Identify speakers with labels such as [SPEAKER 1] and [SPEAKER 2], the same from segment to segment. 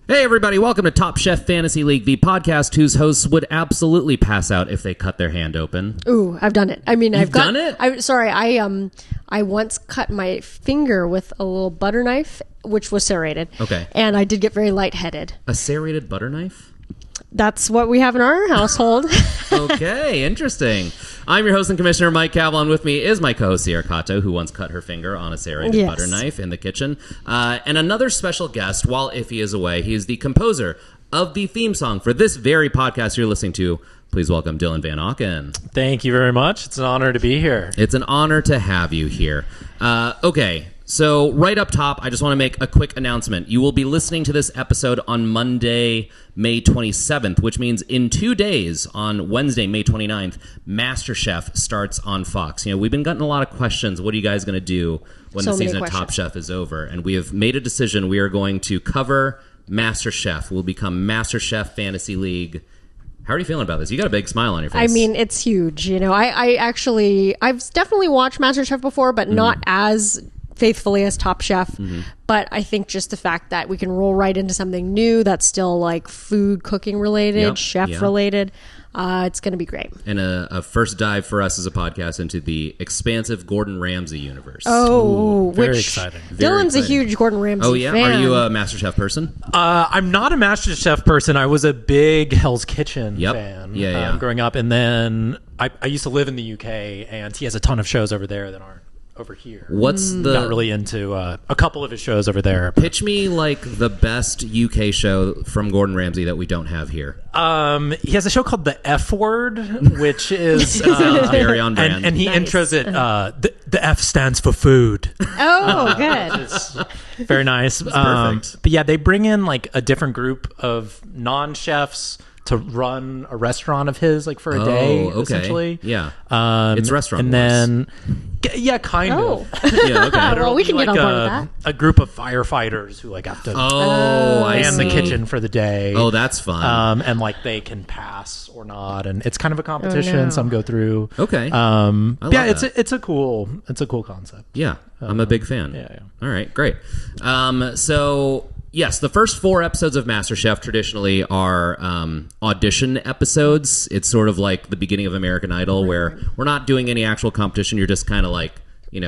[SPEAKER 1] Hey everybody, welcome to Top Chef Fantasy League, the podcast whose hosts would absolutely pass out if they cut their hand open.
[SPEAKER 2] Ooh, I've done it. I mean,
[SPEAKER 1] You've done it?
[SPEAKER 2] I once cut my finger with a little butter knife, which was serrated.
[SPEAKER 1] Okay.
[SPEAKER 2] And I did get very lightheaded.
[SPEAKER 1] A serrated butter knife?
[SPEAKER 2] That's what we have in our household.
[SPEAKER 1] Okay, interesting. I'm your host and commissioner, Mike Cavalon. With me is my co-host, Sierra Cato, who once cut her finger on a serrated butter knife in the kitchen. And another special guest, while Iffy is away, he is the composer of the theme song for this very podcast you're listening to. Please welcome Dylan Van Auken.
[SPEAKER 3] Thank you very much. It's an honor to be here.
[SPEAKER 1] It's an honor to have you here. Okay, so right up top, I just want to make a quick announcement. You will be listening to this episode on Monday, May 27th, which means in 2 days, on Wednesday, May 29th, MasterChef starts on Fox. You know, we've been getting a lot of questions. What are you guys going to do when the season of Top Chef is over? And we have made a decision. We are going to cover MasterChef. We'll become MasterChef Fantasy League. How are you feeling about this? You got a big smile on your face.
[SPEAKER 2] I mean, it's huge. You know, I've definitely watched MasterChef before, but not as faithfully as Top Chef. But I think just the fact that we can roll right into something new that's still like food cooking related, chef related, it's going to be great.
[SPEAKER 1] And a first dive for us as a podcast into the expansive Gordon Ramsay universe.
[SPEAKER 2] Oh,
[SPEAKER 3] very exciting.
[SPEAKER 2] Dylan's a huge Gordon Ramsay fan.
[SPEAKER 1] Are you a MasterChef person?
[SPEAKER 3] I'm not a MasterChef person. I was a big Hell's Kitchen fan growing up. And then I used to live in the UK, and he has a ton of shows over there that aren't over here. Got really into a couple of his shows over there.
[SPEAKER 1] Pitch me like the best UK show from Gordon Ramsay that we don't have here.
[SPEAKER 3] He has a show called The F Word, which is
[SPEAKER 1] sounds very on brand.
[SPEAKER 3] And he intros it. The F stands for food.
[SPEAKER 2] Oh, good.
[SPEAKER 3] It's very nice.
[SPEAKER 1] Perfect.
[SPEAKER 3] But yeah, they bring in like a different group of non-chefs to run a restaurant of his, like for a day, essentially.
[SPEAKER 1] Yeah. It's restaurant.
[SPEAKER 3] And then, kind of.
[SPEAKER 1] Yeah, okay.
[SPEAKER 2] Well, we can get on board with that.
[SPEAKER 3] A group of firefighters who like have to man the kitchen for the day.
[SPEAKER 1] Oh, that's fun.
[SPEAKER 3] And like they can pass or not, and it's kind of a competition. Some go through.
[SPEAKER 1] Okay.
[SPEAKER 3] It's a cool concept.
[SPEAKER 1] Yeah, I'm a big fan.
[SPEAKER 3] Yeah.
[SPEAKER 1] All right, great. So yes, the first 4 episodes of MasterChef traditionally are audition episodes. It's sort of like the beginning of American Idol, where we're not doing any actual competition. You're just kind of like,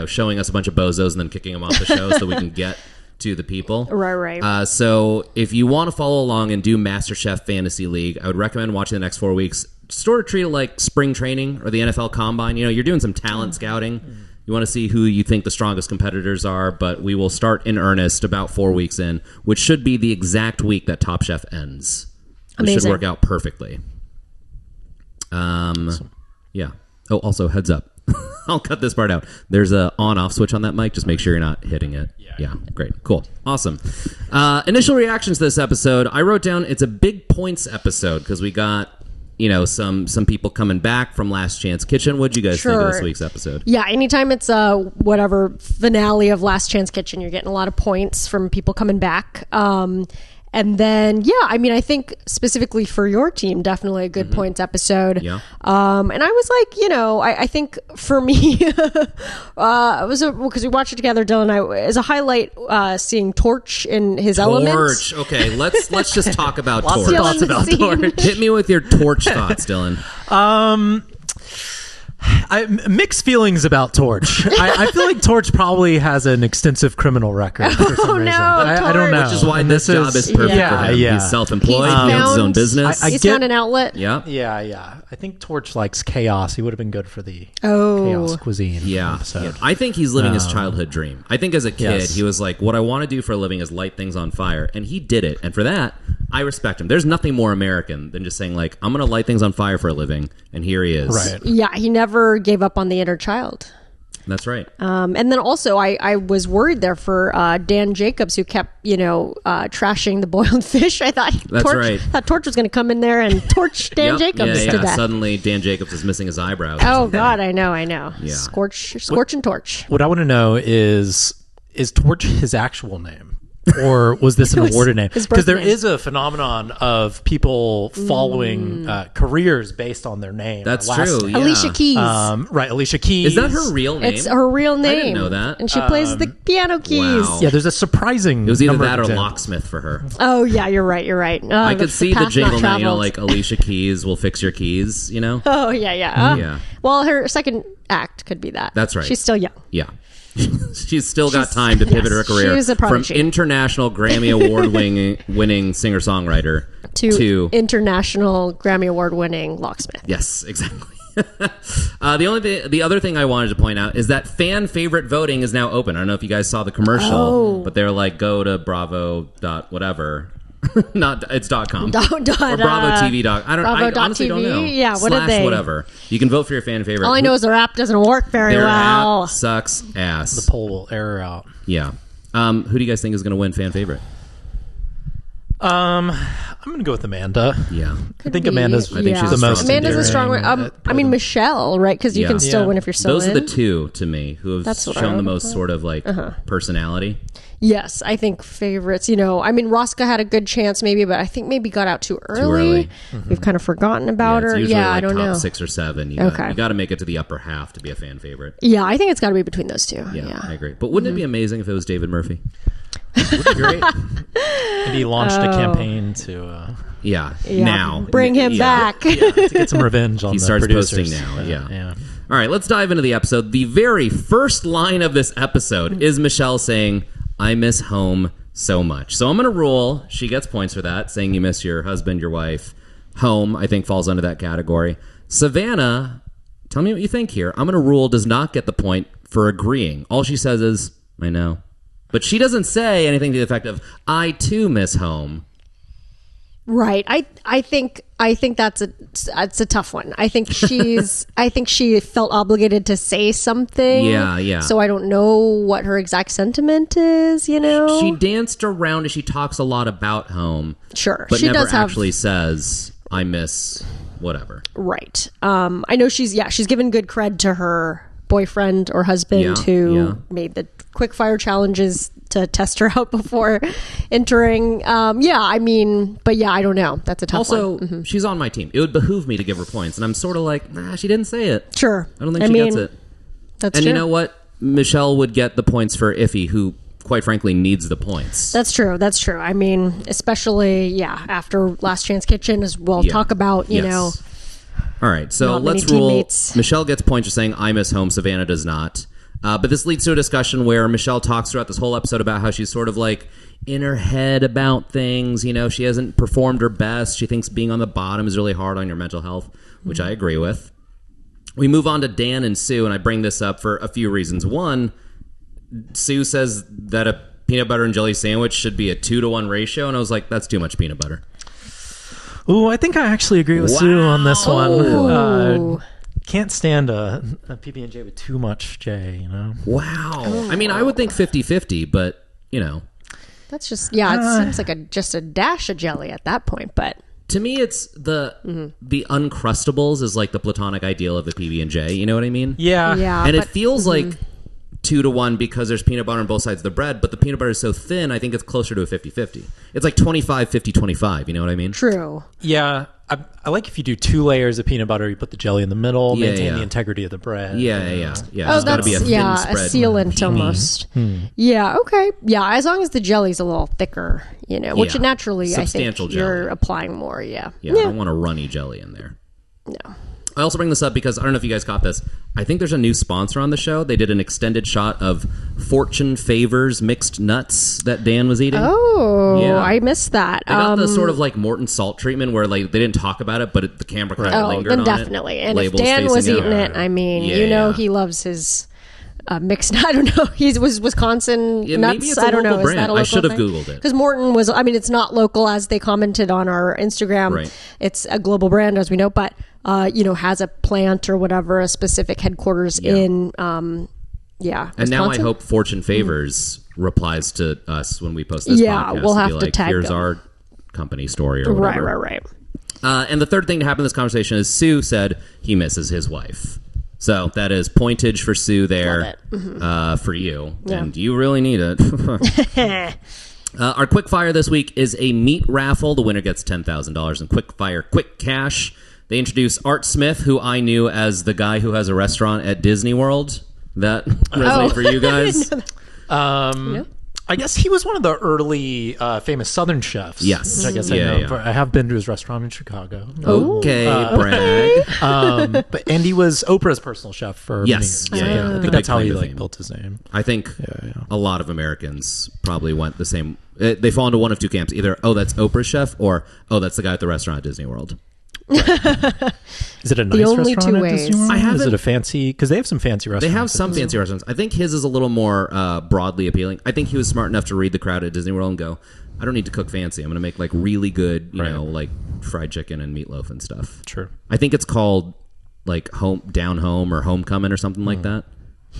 [SPEAKER 1] showing us a bunch of bozos and then kicking them off the show so we can get to the people.
[SPEAKER 2] Right.
[SPEAKER 1] So if you want to follow along and do MasterChef Fantasy League, I would recommend watching the next 4 weeks. Sort of treat it like spring training or the NFL Combine. You're doing some talent scouting. You want to see who you think the strongest competitors are, but we will start in earnest about 4 weeks in, which should be the exact week that Top Chef ends. It should work out perfectly.
[SPEAKER 3] Awesome.
[SPEAKER 1] Yeah. Oh, also, heads up. I'll cut this part out. There's a on-off switch on that mic. Just make sure you're not hitting it. Yeah. Great. Cool. Awesome. Initial reactions to this episode. I wrote down it's a big points episode because we got some people coming back from Last Chance Kitchen. What'd you guys think of this week's episode?
[SPEAKER 2] Yeah, anytime it's whatever finale of Last Chance Kitchen, you're getting a lot of points from people coming back. And then, I think specifically for your team, definitely a good points episode.
[SPEAKER 1] Yeah.
[SPEAKER 2] And I was like, I think for me, it was because we watched it together, Dylan and I, as a highlight, seeing Torch in his element.
[SPEAKER 1] Torch. Okay, let's just talk about
[SPEAKER 3] Lots
[SPEAKER 1] Torch.
[SPEAKER 3] of thoughts about Torch.
[SPEAKER 1] Hit me with your Torch thoughts, Dylan.
[SPEAKER 3] Mixed feelings about Torch. I feel like Torch probably has an extensive criminal record for some reason. I don't know.
[SPEAKER 1] Which is why this job is perfect for him. He's self-employed. He owns his own business.
[SPEAKER 2] He's found an outlet.
[SPEAKER 1] Yeah.
[SPEAKER 3] I think Torch likes chaos. He would have been good for the chaos cuisine.
[SPEAKER 1] Yeah. I think he's living his childhood dream. I think as a kid, he was like, what I want to do for a living is light things on fire. And he did it. And for that, I respect him. There's nothing more American than just saying, like, I'm going to light things on fire for a living. And here he is.
[SPEAKER 3] Right.
[SPEAKER 2] Yeah, he never gave up on the inner child.
[SPEAKER 1] That's right.
[SPEAKER 2] And then also, I was worried there for Dan Jacobs, who kept, trashing the boiled fish. I thought Torch was going to come in there and torch Dan Jacobs to death.
[SPEAKER 1] Suddenly, Dan Jacobs is missing his eyebrows.
[SPEAKER 2] Oh, God, I know.
[SPEAKER 1] Yeah.
[SPEAKER 2] Scorch and Torch.
[SPEAKER 3] What I want to know is Torch his actual name? Or was this an awarded name? Because there
[SPEAKER 2] name.
[SPEAKER 3] is a phenomenon of people following careers based on their name.
[SPEAKER 1] That's true. Yeah.
[SPEAKER 2] Alicia Keys.
[SPEAKER 3] Right, Alicia Keys.
[SPEAKER 1] Is that her real name?
[SPEAKER 2] It's her real name.
[SPEAKER 1] I didn't know that.
[SPEAKER 2] And she plays the piano keys.
[SPEAKER 1] Wow.
[SPEAKER 3] Yeah, there's a surprising.
[SPEAKER 1] It was either
[SPEAKER 3] number
[SPEAKER 1] that
[SPEAKER 3] of
[SPEAKER 1] or
[SPEAKER 3] examples.
[SPEAKER 1] Locksmith for her.
[SPEAKER 2] Oh, yeah, you're right.
[SPEAKER 1] I could see the
[SPEAKER 2] path
[SPEAKER 1] jingle
[SPEAKER 2] not
[SPEAKER 1] now,
[SPEAKER 2] traveled.
[SPEAKER 1] like Alicia Keys will fix your keys,
[SPEAKER 2] Oh, yeah.
[SPEAKER 1] Yeah.
[SPEAKER 2] Well, her second act could be that.
[SPEAKER 1] That's right.
[SPEAKER 2] She's still young.
[SPEAKER 1] Yeah. She's still got time to pivot her career
[SPEAKER 2] she was a
[SPEAKER 1] from
[SPEAKER 2] prodigy.
[SPEAKER 1] international Grammy Award winning singer-songwriter
[SPEAKER 2] to international Grammy Award winning locksmith.
[SPEAKER 1] Yes, exactly. The other thing I wanted to point out is that fan favorite voting is now open. I don't know if you guys saw the commercial, but they're like, go to bravo dot whatever. It's .com or Bravo TV. I honestly don't know.
[SPEAKER 2] Yeah, what did
[SPEAKER 1] /
[SPEAKER 2] they?
[SPEAKER 1] whatever. You can vote for your fan favorite.
[SPEAKER 2] All I know is their app doesn't work very
[SPEAKER 1] their
[SPEAKER 2] well.
[SPEAKER 1] app sucks ass.
[SPEAKER 3] The poll will error out.
[SPEAKER 1] Yeah. Who do you guys think is going to win fan favorite?
[SPEAKER 3] I'm going to go with Amanda.
[SPEAKER 1] Yeah.
[SPEAKER 3] I think Amanda's
[SPEAKER 1] she's
[SPEAKER 3] the most
[SPEAKER 2] Amanda's a strong
[SPEAKER 3] endearing.
[SPEAKER 2] one. I mean, Michelle, right? Because you can still win if you're still
[SPEAKER 1] Those
[SPEAKER 2] in.
[SPEAKER 1] are the two to me who have shown the most sort of like personality.
[SPEAKER 2] Yes, I think favorites. I mean, Rosca had a good chance maybe, but I think maybe got out too early. We've kind of forgotten about her.
[SPEAKER 1] It's usually
[SPEAKER 2] I don't
[SPEAKER 1] top
[SPEAKER 2] know.
[SPEAKER 1] 6 or 7. You got to make it to the upper half to be a fan favorite.
[SPEAKER 2] Yeah, I think it's got to be between those two.
[SPEAKER 1] Yeah, I agree. But wouldn't it be amazing if it was David Murphy?
[SPEAKER 3] Would be great. And he launched a campaign to
[SPEAKER 1] now
[SPEAKER 2] bring him back
[SPEAKER 3] to get some revenge on
[SPEAKER 1] he
[SPEAKER 3] the
[SPEAKER 1] starts
[SPEAKER 3] producers.
[SPEAKER 1] posting now. Yeah. All right, let's dive into the episode. The very first line of this episode is Michelle saying, "I miss home so much." So I'm going to rule she gets points for that, saying you miss your husband, your wife. Home, I think, falls under that category. Savannah, tell me what you think here. I'm going to rule does not get the point for agreeing. All she says is, "I know." But she doesn't say anything to the effect of, "I too miss home."
[SPEAKER 2] Right. I think that's a tough one. I think she felt obligated to say something.
[SPEAKER 1] Yeah.
[SPEAKER 2] So I don't know what her exact sentiment is,
[SPEAKER 1] She danced around as she talks a lot about home.
[SPEAKER 2] Sure.
[SPEAKER 1] But
[SPEAKER 2] she
[SPEAKER 1] never
[SPEAKER 2] does
[SPEAKER 1] actually says, "I miss whatever."
[SPEAKER 2] Right. I know she's given good cred to her boyfriend or husband who made the quick fire challenges to test her out before entering. I don't know. That's a tough one.
[SPEAKER 1] Also, she's on my team. It would behoove me to give her points. And I'm sort of like, she didn't say it.
[SPEAKER 2] Sure.
[SPEAKER 1] I don't think she gets it.
[SPEAKER 2] That's
[SPEAKER 1] and
[SPEAKER 2] true.
[SPEAKER 1] you know what? Michelle would get the points for Iffy, who, quite frankly, needs the points.
[SPEAKER 2] That's true. I mean, especially, after Last Chance Kitchen, as we'll talk about, you know.
[SPEAKER 1] All right, so let's rule. Michelle gets points for saying, "I miss home." Savannah does not. But this leads to a discussion where Michelle talks throughout this whole episode about how she's sort of like in her head about things. She hasn't performed her best. She thinks being on the bottom is really hard on your mental health, which I agree with. We move on to Dan and Sue, and I bring this up for a few reasons. One, Sue says that a peanut butter and jelly sandwich should be a 2-to-1 ratio, and I was like, that's too much peanut butter.
[SPEAKER 3] Ooh, I think I actually agree with Sue on this one. Can't stand a PB&J with too much J,
[SPEAKER 1] Wow. I mean, I would think 50-50, but,
[SPEAKER 2] That's just, it seems like just a dash of jelly at that point, but...
[SPEAKER 1] To me, it's the Uncrustables is like the platonic ideal of the PB&J, you know what I mean?
[SPEAKER 3] Yeah.
[SPEAKER 1] And it feels like 2-to-1 because there's peanut butter on both sides of the bread, but the peanut butter is so thin, I think it's closer to a 50-50. It's like 25-50-25, you know what I mean?
[SPEAKER 2] True.
[SPEAKER 3] Yeah. I like if you do 2 layers of peanut butter, you put the jelly in the middle, maintain the integrity of the bread.
[SPEAKER 1] Yeah.
[SPEAKER 2] Oh, that's
[SPEAKER 1] be a thin spread.
[SPEAKER 2] A sealant almost. Yeah, okay. Yeah, as long as the jelly's a little thicker, which naturally
[SPEAKER 1] substantial
[SPEAKER 2] I think
[SPEAKER 1] jelly.
[SPEAKER 2] You're applying more,
[SPEAKER 1] Yeah, I don't want a runny jelly in there.
[SPEAKER 2] No.
[SPEAKER 1] I also bring this up because I don't know if you guys caught this. I think there's a new sponsor on the show. They did an extended shot of Fortune Favors mixed nuts that Dan was eating.
[SPEAKER 2] Oh, yeah. I missed that.
[SPEAKER 1] They got the sort of like Morton salt treatment where like they didn't talk about it, but the camera kind of lingered on it.
[SPEAKER 2] Oh, then definitely. And if Dan was eating it, I mean, he loves his mixed. I don't know. He was Wisconsin nuts.
[SPEAKER 1] Maybe it's
[SPEAKER 2] I don't know.
[SPEAKER 1] Brand.
[SPEAKER 2] Is that a local
[SPEAKER 1] I should have
[SPEAKER 2] thing?
[SPEAKER 1] Googled it
[SPEAKER 2] because Morton was. I mean, it's not local as they commented on our Instagram.
[SPEAKER 1] Right.
[SPEAKER 2] It's a global brand, as we know, but has a plant or whatever, a specific headquarters in.
[SPEAKER 1] And
[SPEAKER 2] Wisconsin?
[SPEAKER 1] now I hope Fortune Favors replies to us when we post this podcast.
[SPEAKER 2] Yeah, we'll have to tag
[SPEAKER 1] here's
[SPEAKER 2] them.
[SPEAKER 1] our company story or whatever.
[SPEAKER 2] Right.
[SPEAKER 1] And the third thing to happen in this conversation is Sue said he misses his wife. So that is pointage for Sue there for you. Yeah. And you really need it. Our quick fire this week is a meat raffle. The winner gets $10,000 in quick fire, quick cash. They introduce Art Smith, who I knew as the guy who has a restaurant at Disney World. That resonate for you guys?
[SPEAKER 3] I guess he was one of the early famous Southern chefs.
[SPEAKER 1] Yes.
[SPEAKER 3] Which I guess I know. I have been to his restaurant in Chicago.
[SPEAKER 1] Okay, brag.
[SPEAKER 3] And he was Oprah's personal chef for many years.
[SPEAKER 1] Yeah.
[SPEAKER 3] I think that's how he built his name.
[SPEAKER 1] I think a lot of Americans probably went the same. They fall into one of two camps. Either, oh, that's Oprah's chef, or, oh, that's the guy at the restaurant at Disney World.
[SPEAKER 3] Is it a nice
[SPEAKER 2] only
[SPEAKER 3] restaurant
[SPEAKER 2] two
[SPEAKER 3] at Disney World? Is it a fancy? Because they have some fancy restaurants.
[SPEAKER 1] They have some fancy restaurants. I think his is a little more broadly appealing. I think he was smart enough to read the crowd at Disney World and go, I don't need to cook fancy. I'm going to make like really good, you know, like fried chicken and meatloaf and stuff.
[SPEAKER 3] Sure.
[SPEAKER 1] I think it's called like Down Home or Homecoming or something like that.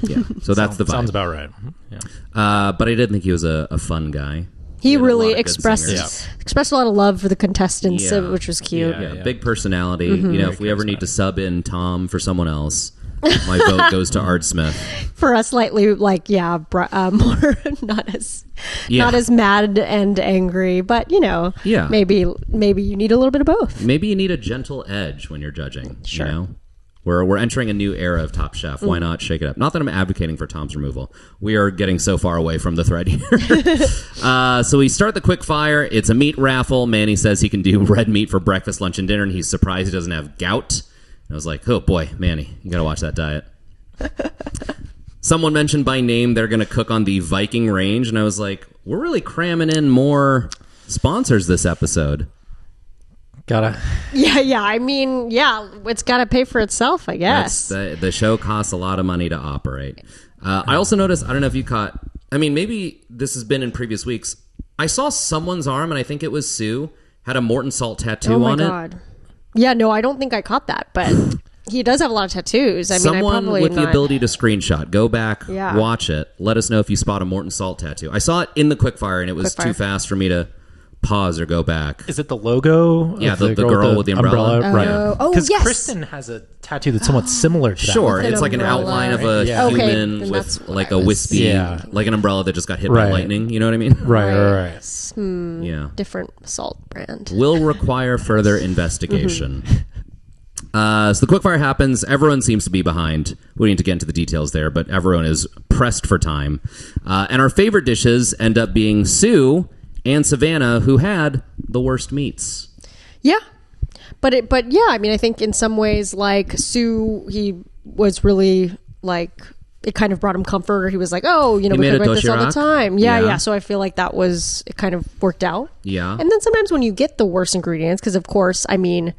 [SPEAKER 1] Yeah. So that's the vibe.
[SPEAKER 3] Sounds about right. Yeah.
[SPEAKER 1] But I didn't think he was a fun guy.
[SPEAKER 2] He really expressed a lot of love for the contestants, which was cute.
[SPEAKER 1] Yeah. Big personality. You know, if we ever need to sub in Tom for someone else, my vote goes to Art Smith.
[SPEAKER 2] For us, slightly like more not as mad and angry, but you know, maybe you need a little bit of both.
[SPEAKER 1] Maybe you need a gentle edge when you're judging.
[SPEAKER 2] Sure.
[SPEAKER 1] You know? We're entering a new era of Top Chef. Why not shake it up? Not that I'm advocating for Tom's removal. We are getting so far away from the thread here. So we start the quick fire. It's a meat raffle. Manny says he can do red meat for breakfast, lunch, and dinner, and he's surprised he doesn't have gout. And I was like, oh boy, Manny, you got to watch that diet. Someone mentioned by name they're going to cook on the Viking Range, and I was like, we're really cramming in more sponsors this episode.
[SPEAKER 2] Yeah. I mean, it's gotta pay for itself, I guess.
[SPEAKER 1] The show costs a lot of money to operate. I also noticed, I don't know if you caught, I mean, maybe this has been in previous weeks. I saw someone's arm, and I think it was Sue, had a Morton Salt tattoo on it. Oh my God.
[SPEAKER 2] Yeah, no, I don't think I caught that, but he does have a lot of tattoos. I mean,
[SPEAKER 1] someone with the ability to screenshot, go back, watch it. Let us know if you spot a Morton Salt tattoo. I saw it in the quickfire, and it was too fast for me to pause or go back.
[SPEAKER 3] Is it the logo?
[SPEAKER 1] Yeah, the girl with the umbrella.
[SPEAKER 3] Right.
[SPEAKER 2] Oh,
[SPEAKER 3] because Kristen has a tattoo that's somewhat similar to that.
[SPEAKER 1] Sure, it's like an outline of a human with like a wispy, like an umbrella that just got hit by lightning. You know what I mean?
[SPEAKER 3] Right.
[SPEAKER 2] Yeah. Different salt brand.
[SPEAKER 1] Will require further investigation. So the quickfire happens. Everyone seems to be behind. We need to get into the details there, but everyone is pressed for time. And our favorite dishes end up being Sue and Savannah, who had the worst meats.
[SPEAKER 2] Yeah. But yeah, I mean, I think in some ways, like, Sue, he was really, like, it kind of brought him comfort. Or he was like, oh, you know, we could write this all the time. Yeah. So I feel like it kind of worked out.
[SPEAKER 1] Yeah.
[SPEAKER 2] And then sometimes when you get the worst ingredients, because, of course, I mean,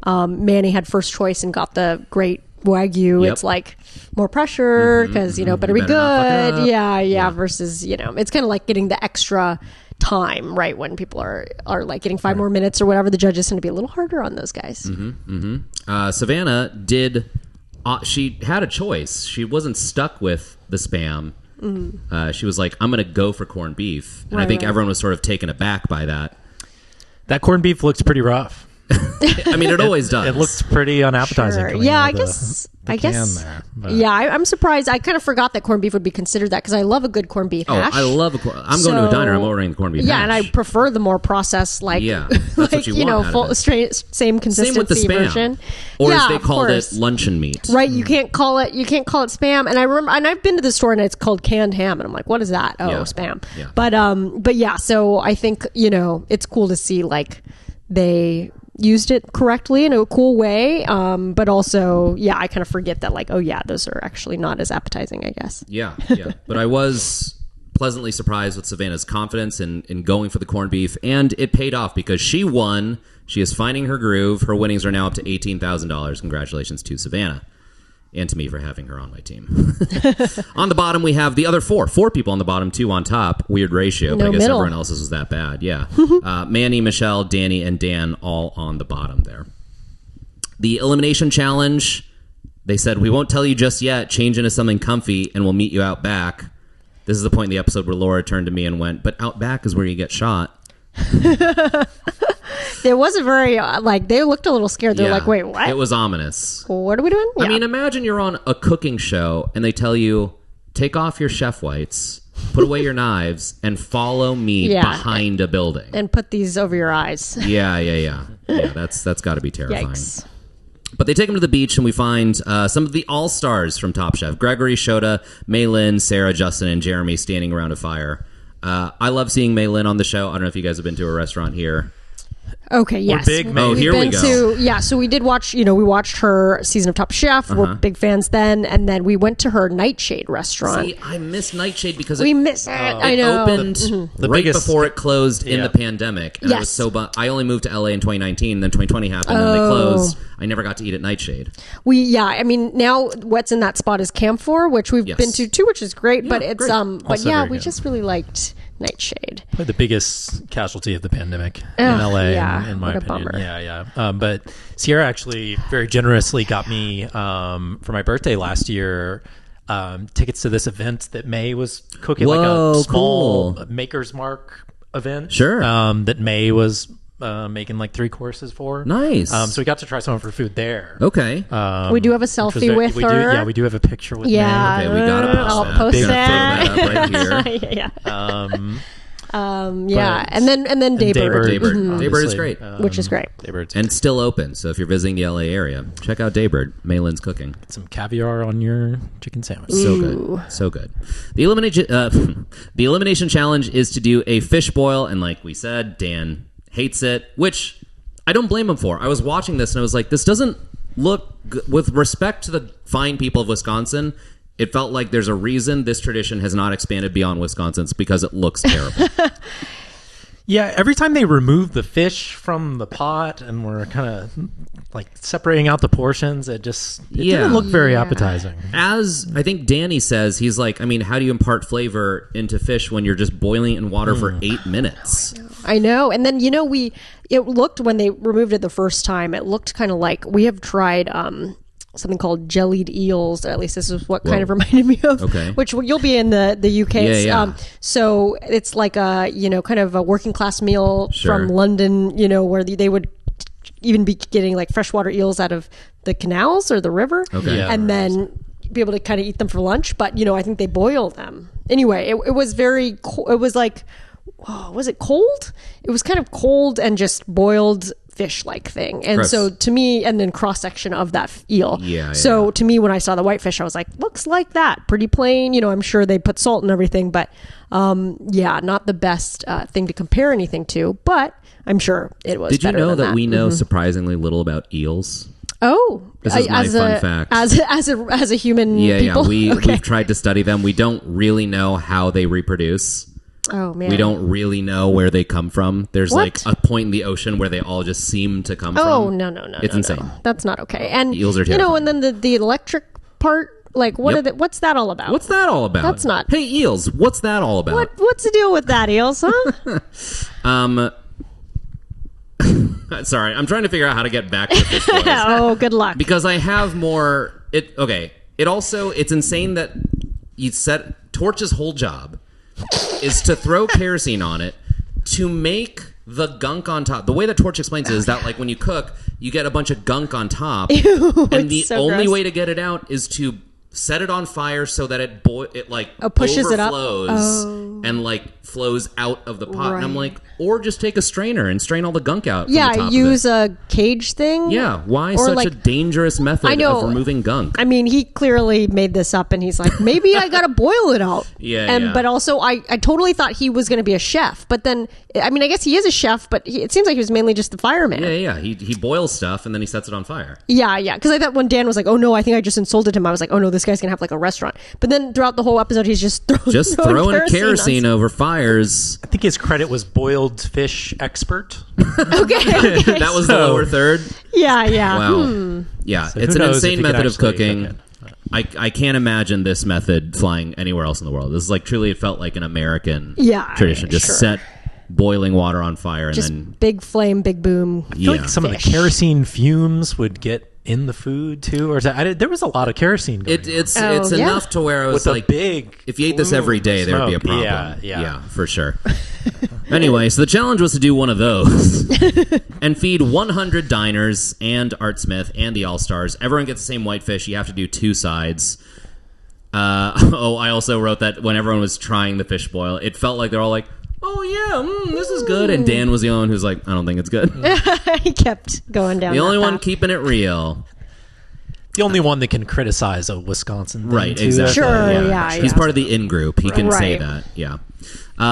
[SPEAKER 2] Manny had first choice and got the great Wagyu. It's like more pressure because, you know, better be good. Yeah. Versus, you know, it's kind of like getting the extra time, right, when people are like getting 5 more minutes or whatever. The judges tend to be a little harder on those guys.
[SPEAKER 1] Savannah did she had a choice. She wasn't stuck with the Spam. She was like, I'm gonna go for corned beef, and I think everyone was sort of taken aback by that.
[SPEAKER 3] That corned beef looks pretty rough.
[SPEAKER 1] I mean, it always does.
[SPEAKER 3] It looks pretty unappetizing.
[SPEAKER 2] Sure. Yeah, I guess. I'm surprised. I kind of forgot that corned beef would be considered that because I love a good corned beef hash.
[SPEAKER 1] I love I'm going to a diner. I'm ordering the corned beef hash.
[SPEAKER 2] And I prefer the more processed, like,
[SPEAKER 1] that's what you want
[SPEAKER 2] same consistency
[SPEAKER 1] same with the Spam
[SPEAKER 2] version.
[SPEAKER 1] Or as they called it, luncheon meat.
[SPEAKER 2] Right, you can't call it Spam. And I remember, and I've been to the store and it's called canned ham, and I'm like, what is that? Oh, Spam. Yeah. But yeah, so I think, you know, it's cool to see like they used it correctly in a cool way, but also I kind of forget that, like, those are actually not as appetizing, I guess. But I was pleasantly surprised with Savannah's confidence in going for the corned beef, and it paid off because she won. She is finding her groove. Her winnings are now up to $18,000. Congratulations to Savannah and to me for having her on my team. On the bottom, we have the other four people on the bottom, 2 on top. Weird ratio, but I guess everyone else's was that bad. Yeah. Manny, Michelle, Danny, and Dan all on the bottom there. The elimination challenge, they said, we won't tell you just yet. Change into something comfy, and we'll meet you out back. This is the point in the episode where Laura turned to me and went, but out back is where you get shot. It wasn't very, they looked a little scared. They're like, wait, what?
[SPEAKER 1] It was ominous.
[SPEAKER 2] What are we doing?
[SPEAKER 1] I mean, imagine you're on a cooking show and they tell you, take off your chef whites put away your knives and follow me behind a building.
[SPEAKER 2] And put these over your eyes.
[SPEAKER 1] Yeah, that's got to be terrifying.
[SPEAKER 2] Yikes.
[SPEAKER 1] But they take him to the beach, and we find some of the all-stars from Top Chef. Gregory, Shota, Mei Lin, Sarah, Justin, and Jeremy standing around a fire. I love seeing Mei Lin on the show. I don't know if you guys have been to a restaurant here.
[SPEAKER 2] Okay, yes.
[SPEAKER 3] We're big
[SPEAKER 1] here we go.
[SPEAKER 2] So we did watch, we watched her season of Top Chef. We're big fans then. And then we went to her Nightshade restaurant.
[SPEAKER 1] See, I miss Nightshade because
[SPEAKER 2] we miss it. I know.
[SPEAKER 1] It opened right before it closed in the pandemic. And I was so I only moved to LA in 2019, then 2020 happened, and they closed. I never got to eat at Nightshade.
[SPEAKER 2] Now what's in that spot is Camphor, which we've been to too, which is great. But it's
[SPEAKER 3] great.
[SPEAKER 2] We just really liked Nightshade.
[SPEAKER 3] Probably the biggest casualty of the pandemic in LA, in my opinion.
[SPEAKER 2] Bummer.
[SPEAKER 3] Yeah. But Sierra actually very generously got me for my birthday last year tickets to this event that May was cooking, like a small Maker's Mark event.
[SPEAKER 1] Sure.
[SPEAKER 3] That May was making like 3 courses for.
[SPEAKER 1] Nice.
[SPEAKER 3] So we got to try some of her food there.
[SPEAKER 1] Okay.
[SPEAKER 2] We do have a selfie with her.
[SPEAKER 3] We do have a picture with
[SPEAKER 2] May.
[SPEAKER 1] Okay, we got to
[SPEAKER 2] I'll post that.
[SPEAKER 1] Throw that up right here.
[SPEAKER 2] And then Daybird.
[SPEAKER 1] Daybird is great.
[SPEAKER 2] Which is great.
[SPEAKER 3] Daybird.
[SPEAKER 1] And still open. So if you're visiting the LA area, check out Daybird. Mei Lin's cooking.
[SPEAKER 3] Get some caviar on your chicken sandwich.
[SPEAKER 1] So good. The elimination challenge is to do a fish boil, and like we said, Dan hates it, which I don't blame him for. I was watching this and I was like, this doesn't look good. With respect to the fine people of Wisconsin, it felt like there's a reason this tradition has not expanded beyond Wisconsin. It's because it looks terrible.
[SPEAKER 3] Yeah, every time they remove the fish from the pot and we're kind of like separating out the portions, it didn't look very appetizing.
[SPEAKER 1] As I think Danny says, he's like, I mean, how do you impart flavor into fish when you're just boiling it in water for 8 minutes?
[SPEAKER 2] I know. And then, it looked, when they removed it the first time, it looked kind of like, we have tried something called jellied eels. At least this is what kind of reminded me of.
[SPEAKER 1] Okay.
[SPEAKER 2] Which you'll be in the UK.
[SPEAKER 1] Yeah.
[SPEAKER 2] So it's like a kind of a working class meal from London. Where they would even be getting like freshwater eels out of the canals or the river.
[SPEAKER 1] Okay.
[SPEAKER 2] And then be able to kind of eat them for lunch. But I think they boil them anyway. It was very. It was like. Oh, was it cold? It was kind of cold and just boiled fish-like thing. And so to me, and then cross-section of that eel. So to me, when I saw the whitefish, I was like, looks like that. Pretty plain. I'm sure they put salt and everything, but not the best thing to compare anything to, but I'm sure it was.
[SPEAKER 1] Did you know that we know surprisingly little about eels?
[SPEAKER 2] Oh,
[SPEAKER 1] this is my fun fact.
[SPEAKER 2] As a human people?
[SPEAKER 1] We've tried to study them. We don't really know how they reproduce.
[SPEAKER 2] Oh, man.
[SPEAKER 1] We don't really know where they come from. There's like a point in the ocean where they all just seem to come from.
[SPEAKER 2] Oh, no.
[SPEAKER 1] It's insane.
[SPEAKER 2] No. That's not okay. And
[SPEAKER 1] eels are terrifying.
[SPEAKER 2] And then the electric part, like what's that all about?
[SPEAKER 1] What's that all about?
[SPEAKER 2] That's not.
[SPEAKER 1] Hey, eels, what's that all about?
[SPEAKER 2] What's the deal with that, eels, huh?
[SPEAKER 1] Sorry, I'm trying to figure out how to get back to this voice.
[SPEAKER 2] Oh, good luck.
[SPEAKER 1] Because I have more it's insane that you set Torch's whole job is to throw kerosene on it to make the gunk on top. The way that Torch explains it is that like when you cook, you get a bunch of gunk on top.
[SPEAKER 2] Ew,
[SPEAKER 1] and the only
[SPEAKER 2] gross.
[SPEAKER 1] way to get it out is to set it on fire so that it
[SPEAKER 2] pushes it up.
[SPEAKER 1] And like flows out of the pot. Right. And I'm like, or just take a strainer and strain all the gunk out.
[SPEAKER 2] Yeah,
[SPEAKER 1] from the top
[SPEAKER 2] use
[SPEAKER 1] of it.
[SPEAKER 2] A cage thing.
[SPEAKER 1] Yeah, why such a dangerous method of removing gunk?
[SPEAKER 2] I mean, he clearly made this up, and he's like, maybe I gotta boil it out. But also, I totally thought he was going to be a chef. But then, I mean, I guess he is a chef, but it seems like he was mainly just the fireman.
[SPEAKER 1] Yeah. He boils stuff and then he sets it on fire.
[SPEAKER 2] Yeah. Because I thought when Dan was like, oh no, I think I just insulted him. I was like, oh no, this guy's gonna have like a restaurant. But then throughout the whole episode, he's just throwing kerosene
[SPEAKER 1] over fires.
[SPEAKER 3] I think his credit was boiled fish expert.
[SPEAKER 2] Okay.
[SPEAKER 1] That was the lower third.
[SPEAKER 2] Yeah.
[SPEAKER 1] Wow. Yeah, so it's an insane method of cooking. I can't imagine this method flying anywhere else in the world. This is like truly, it felt like an American tradition. Just set boiling water on fire and then
[SPEAKER 2] big flame, big boom.
[SPEAKER 3] I feel like some of the kerosene fumes would get in the food too, or there was a lot of kerosene going
[SPEAKER 1] it's enough to where it was like
[SPEAKER 3] big
[SPEAKER 1] if you ate this every day there would be a problem. Yeah, for sure. Anyway, so the challenge was to do one of those and feed 100 diners and Art Smith and the All-Stars. Everyone gets the same whitefish. You have to do 2 sides. I also wrote that when everyone was trying the fish boil, it felt like they're all like, oh yeah, this is good. And Dan was the only one who's like, I don't think it's good.
[SPEAKER 2] He kept going down.
[SPEAKER 1] The only one keeping it real.
[SPEAKER 3] The only one that can criticize a Wisconsin thing.
[SPEAKER 1] Right, exactly.
[SPEAKER 2] Sure, yeah.
[SPEAKER 1] He's part of the in-group. He can say that, yeah.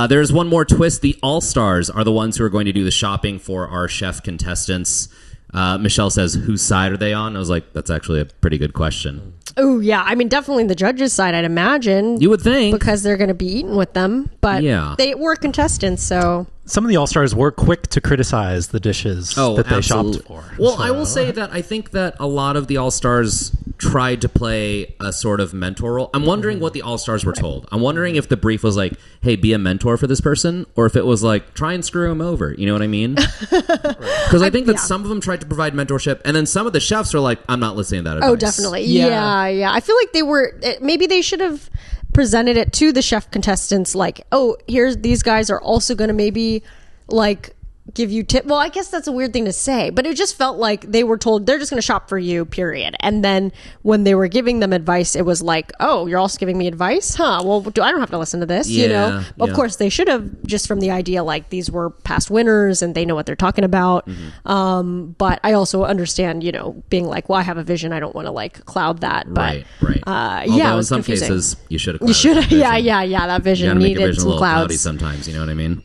[SPEAKER 1] There's one more twist. The All-Stars are the ones who are going to do the shopping for our chef contestants. Michelle says, whose side are they on? I was like, that's actually a pretty good question.
[SPEAKER 2] Oh, yeah. I mean, definitely the judges' side, I'd imagine.
[SPEAKER 1] You would think.
[SPEAKER 2] Because they're going to be eating with them. But they were contestants, so...
[SPEAKER 3] Some of the All-Stars were quick to criticize the dishes that they shopped for.
[SPEAKER 1] Well, I will say that I think that a lot of the All-Stars tried to play a sort of mentor role. I'm wondering what the All-Stars were told. I'm wondering if the brief was like, hey, be a mentor for this person, or if it was like, try and screw him over. You know what I mean? Because I think that some of them tried to provide mentorship, and then some of the chefs are like, I'm not listening to that advice.
[SPEAKER 2] Oh, definitely. Yeah. I feel like they were... Maybe they should have presented it to the chef contestants like, oh, these guys are also going to maybe like give you tip. Well, I guess that's a weird thing to say, but it just felt like they were told they're just going to shop for you, period. And then when they were giving them advice, it was like, oh, you're also giving me advice? Huh? Well, I don't have to listen to this, you know? Of course, they should have, just from the idea like these were past winners and they know what they're talking about. But I also understand, being like, well, I have a vision. I don't want to like cloud that. But
[SPEAKER 1] right. Although in some cases, you should have.
[SPEAKER 2] Yeah. That vision needed some clouds.
[SPEAKER 1] Sometimes, you know what I mean?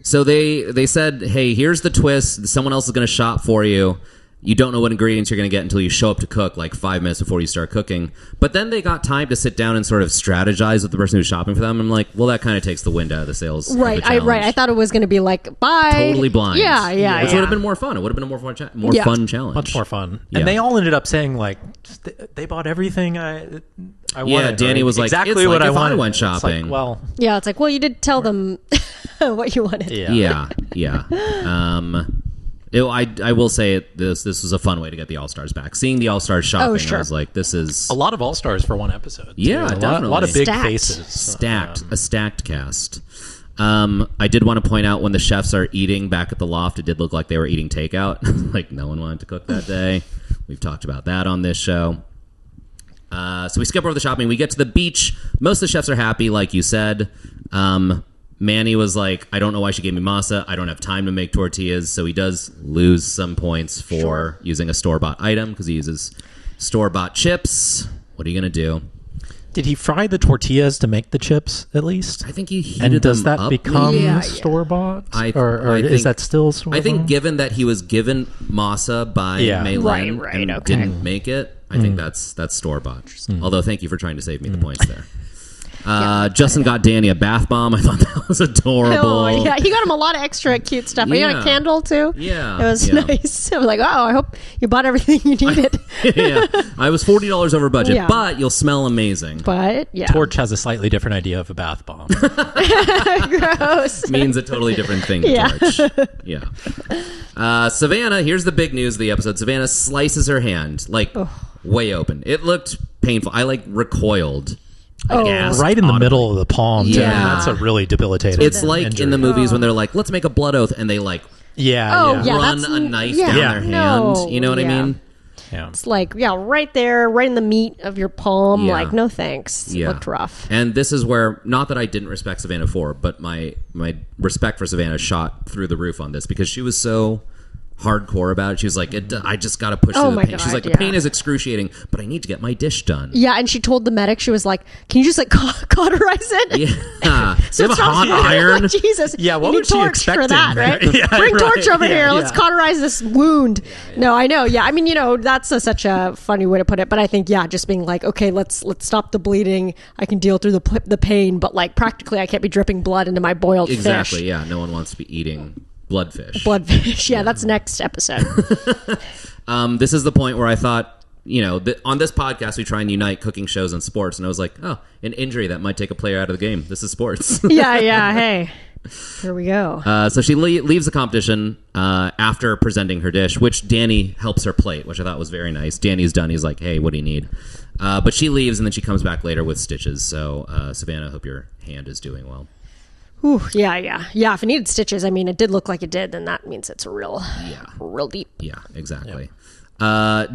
[SPEAKER 1] So they said, hey, here's the twist. Someone else is going to shop for you. You don't know what ingredients you're going to get until you show up to cook like 5 minutes before you start cooking. But then they got time to sit down and sort of strategize with the person who's shopping for them. I'm like, well, that kind of takes the wind out of the sails.
[SPEAKER 2] Right. I thought it was going to be like, bye.
[SPEAKER 1] Totally blind.
[SPEAKER 2] Yeah.
[SPEAKER 1] Which would have been more fun. It would have been a more fun challenge.
[SPEAKER 3] Much more fun. Yeah. And they all ended up saying like, they bought everything I wanted.
[SPEAKER 1] Yeah, Danny was like,
[SPEAKER 3] exactly
[SPEAKER 1] it's
[SPEAKER 3] what
[SPEAKER 1] like
[SPEAKER 3] I wanted.
[SPEAKER 1] I went shopping.
[SPEAKER 2] It's like, well, you did tell them what you wanted.
[SPEAKER 1] Yeah. I will say this was a fun way to get the All-Stars back. Seeing the All-Stars shopping, I was like, this is...
[SPEAKER 3] A lot of All-Stars for one episode. Too.
[SPEAKER 1] Yeah, definitely.
[SPEAKER 3] A lot of big faces.
[SPEAKER 1] A stacked cast. I did want to point out when the chefs are eating back at the loft, it did look like they were eating takeout. Like no one wanted to cook that day. We've talked about that on this show. So we skip over the shopping. We get to the beach. Most of the chefs are happy, like you said. Manny was like, I don't know why she gave me masa. I don't have time to make tortillas. So he does lose some points for using a store-bought item because he uses store-bought chips. What are you going to do?
[SPEAKER 3] Did he fry the tortillas to make the chips, at least?
[SPEAKER 1] I think he heated
[SPEAKER 3] them up. And does that become store-bought? Or is that still store-bought?
[SPEAKER 1] I think given that he was given masa by Maylin and didn't make it, I think that's store-bought. Although, thank you for trying to save me the points there. Justin got Danny a bath bomb. I thought that was adorable.
[SPEAKER 2] Oh, yeah, he got him a lot of extra cute stuff. He got a candle too.
[SPEAKER 1] Yeah,
[SPEAKER 2] it was nice. I was like, oh, I hope you bought everything you needed.
[SPEAKER 1] I was $40 over budget, but you'll smell amazing.
[SPEAKER 2] But
[SPEAKER 3] Torch has a slightly different idea of a bath bomb.
[SPEAKER 2] Gross.
[SPEAKER 1] Means a totally different thing to Torch. Yeah. Savannah, here's the big news of the episode. Savannah slices her hand way open. It looked painful. I recoiled.
[SPEAKER 3] Right in the middle of the palm. Yeah, that's a really debilitating.
[SPEAKER 1] It's like injury. In the movies when they're like, let's make a blood oath, and they run a knife down their hand. You know what I mean?
[SPEAKER 3] Yeah.
[SPEAKER 2] It's like, right there, right in the meat of your palm. Yeah. Like, no thanks. It looked rough.
[SPEAKER 1] And this is where, not that I didn't respect Savannah for, but my respect for Savannah shot through the roof on this because she was so hardcore about it. She was like, I just got to push through the pain. She's like, the pain is excruciating, but I need to get my dish done.
[SPEAKER 2] Yeah, and she told the medic, she was like, can you just cauterize it?
[SPEAKER 1] Yeah. So you have a hot iron?
[SPEAKER 2] Jesus.
[SPEAKER 3] Yeah, what would she expect
[SPEAKER 2] for that, right? Bring torch over here. Let's cauterize this wound. No, I know. Yeah, I mean, that's such a funny way to put it, but I think, just being like, okay, let's stop the bleeding. I can deal through the pain, but practically I can't be dripping blood into my boiled fish.
[SPEAKER 1] Exactly, yeah. No one wants to be eating Bloodfish. Yeah, that's next episode. This is the point where I thought, on this podcast, we try and unite cooking shows and sports. And I was like, an injury that might take a player out of the game. This is sports. Hey, here we go. So she leaves the competition after presenting her dish, which Danny helps her plate, which I thought was very nice. Danny's done. He's like, hey, what do you need? But she leaves, and then she comes back later with stitches. So, Savannah, I hope your hand is doing well.
[SPEAKER 2] Ooh, yeah. If it needed stitches, I mean, it did look like it did, then that means it's real deep.
[SPEAKER 1] Yeah, exactly.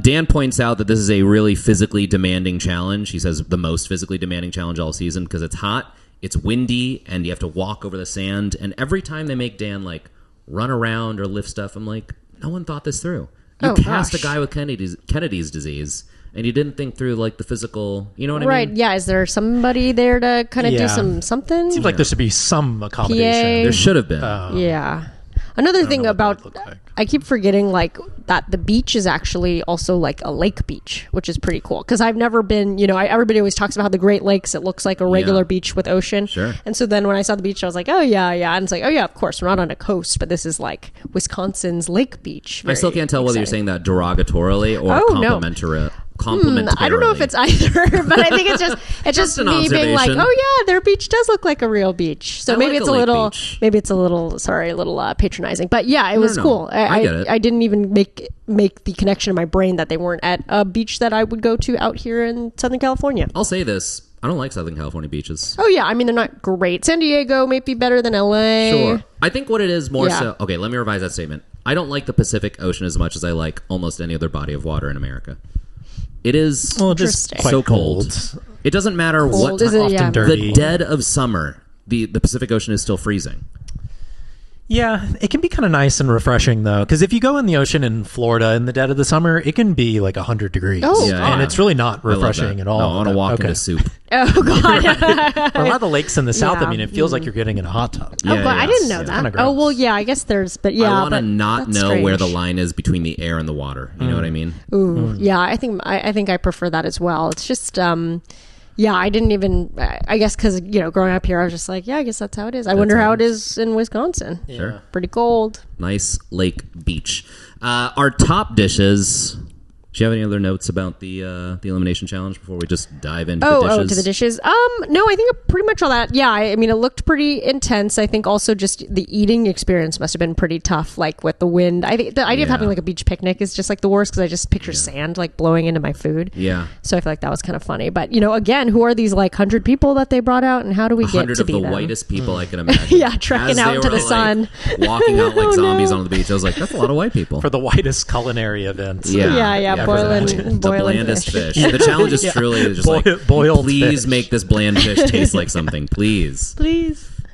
[SPEAKER 1] Dan points out that this is a really physically demanding challenge. He says the most physically demanding challenge all season because it's hot, it's windy, and you have to walk over the sand. And every time they make Dan like run around or lift stuff, I'm like, no one thought this through. You cast a guy with Kennedy's disease, and you didn't think through like the physical. You know what I mean?
[SPEAKER 2] Right? Yeah. Is there somebody there to kind of do something?
[SPEAKER 3] Seems like there should be some accommodation.
[SPEAKER 1] There should have been.
[SPEAKER 2] Yeah. Another thing about I keep forgetting like that the beach is actually also like a lake beach, which is pretty cool because I've never been. Everybody always talks about how the Great Lakes it looks like a regular beach with ocean.
[SPEAKER 1] Sure.
[SPEAKER 2] And so then when I saw the beach, I was like, oh yeah, and it's like, oh yeah, of course we're not on a coast, but this is like Wisconsin's lake beach.
[SPEAKER 1] I still can't tell whether you're saying that derogatorily or complimentary.
[SPEAKER 2] I don't know if it's either, but I think it's just me being like, oh yeah, their beach does look like a real beach. So maybe it's a little patronizing, but yeah, it was cool.
[SPEAKER 1] I get it.
[SPEAKER 2] I didn't even make the connection in my brain that they weren't at a beach that I would go to out here in Southern California.
[SPEAKER 1] I'll say this. I don't like Southern California beaches.
[SPEAKER 2] Oh yeah, I mean they're not great. San Diego may be better than LA.
[SPEAKER 1] Sure. I think what it is more so. Okay, let me revise that statement. I don't like the Pacific Ocean as much as I like almost any other body of water in America. It is so cold. It doesn't matter what time.
[SPEAKER 3] Often dirty.
[SPEAKER 1] The dead of summer, the Pacific Ocean is still freezing.
[SPEAKER 3] Yeah, it can be kind of nice and refreshing though, because if you go in the ocean in Florida in the dead of the summer, it can be like 100 degrees. And it's really not refreshing at all.
[SPEAKER 1] No, I want to walk into soup.
[SPEAKER 2] Oh god!
[SPEAKER 3] A lot of the lakes in the south, I mean, it feels like you're getting in a hot tub.
[SPEAKER 2] God, I didn't know that. Oh well, yeah, I guess there's, but yeah,
[SPEAKER 1] I want to not know where the line is between the air and the water. You know what I mean?
[SPEAKER 2] Ooh, yeah, I think I prefer that as well. It's just. Yeah, I didn't even, I guess because, growing up here, I was just like, yeah, I guess that's how it is. I wonder how it is in Wisconsin.
[SPEAKER 1] Yeah. Sure.
[SPEAKER 2] Pretty cold.
[SPEAKER 1] Nice lake beach. Our top dishes. Do you have any other notes about the elimination challenge before we just dive into the dishes?
[SPEAKER 2] To the dishes. No, I think pretty much all that. Yeah, I mean, it looked pretty intense. I think also just the eating experience must have been pretty tough, like with the wind. I think the idea of having like a beach picnic is just like the worst because I just picture sand like blowing into my food.
[SPEAKER 1] Yeah.
[SPEAKER 2] So I feel like that was kind of funny. But, again, who are these like 100 people that they brought out and how do we get to be them?
[SPEAKER 1] 100 of the whitest people I can imagine.
[SPEAKER 2] Yeah, trekking out into the sun.
[SPEAKER 1] Walking out like zombies on the beach. I was like, that's a lot of white people.
[SPEAKER 3] For the whitest culinary event.
[SPEAKER 2] Yeah, boiling
[SPEAKER 1] the blandest fish. The challenge is truly just boiled please fish. Make this bland fish taste like something, please.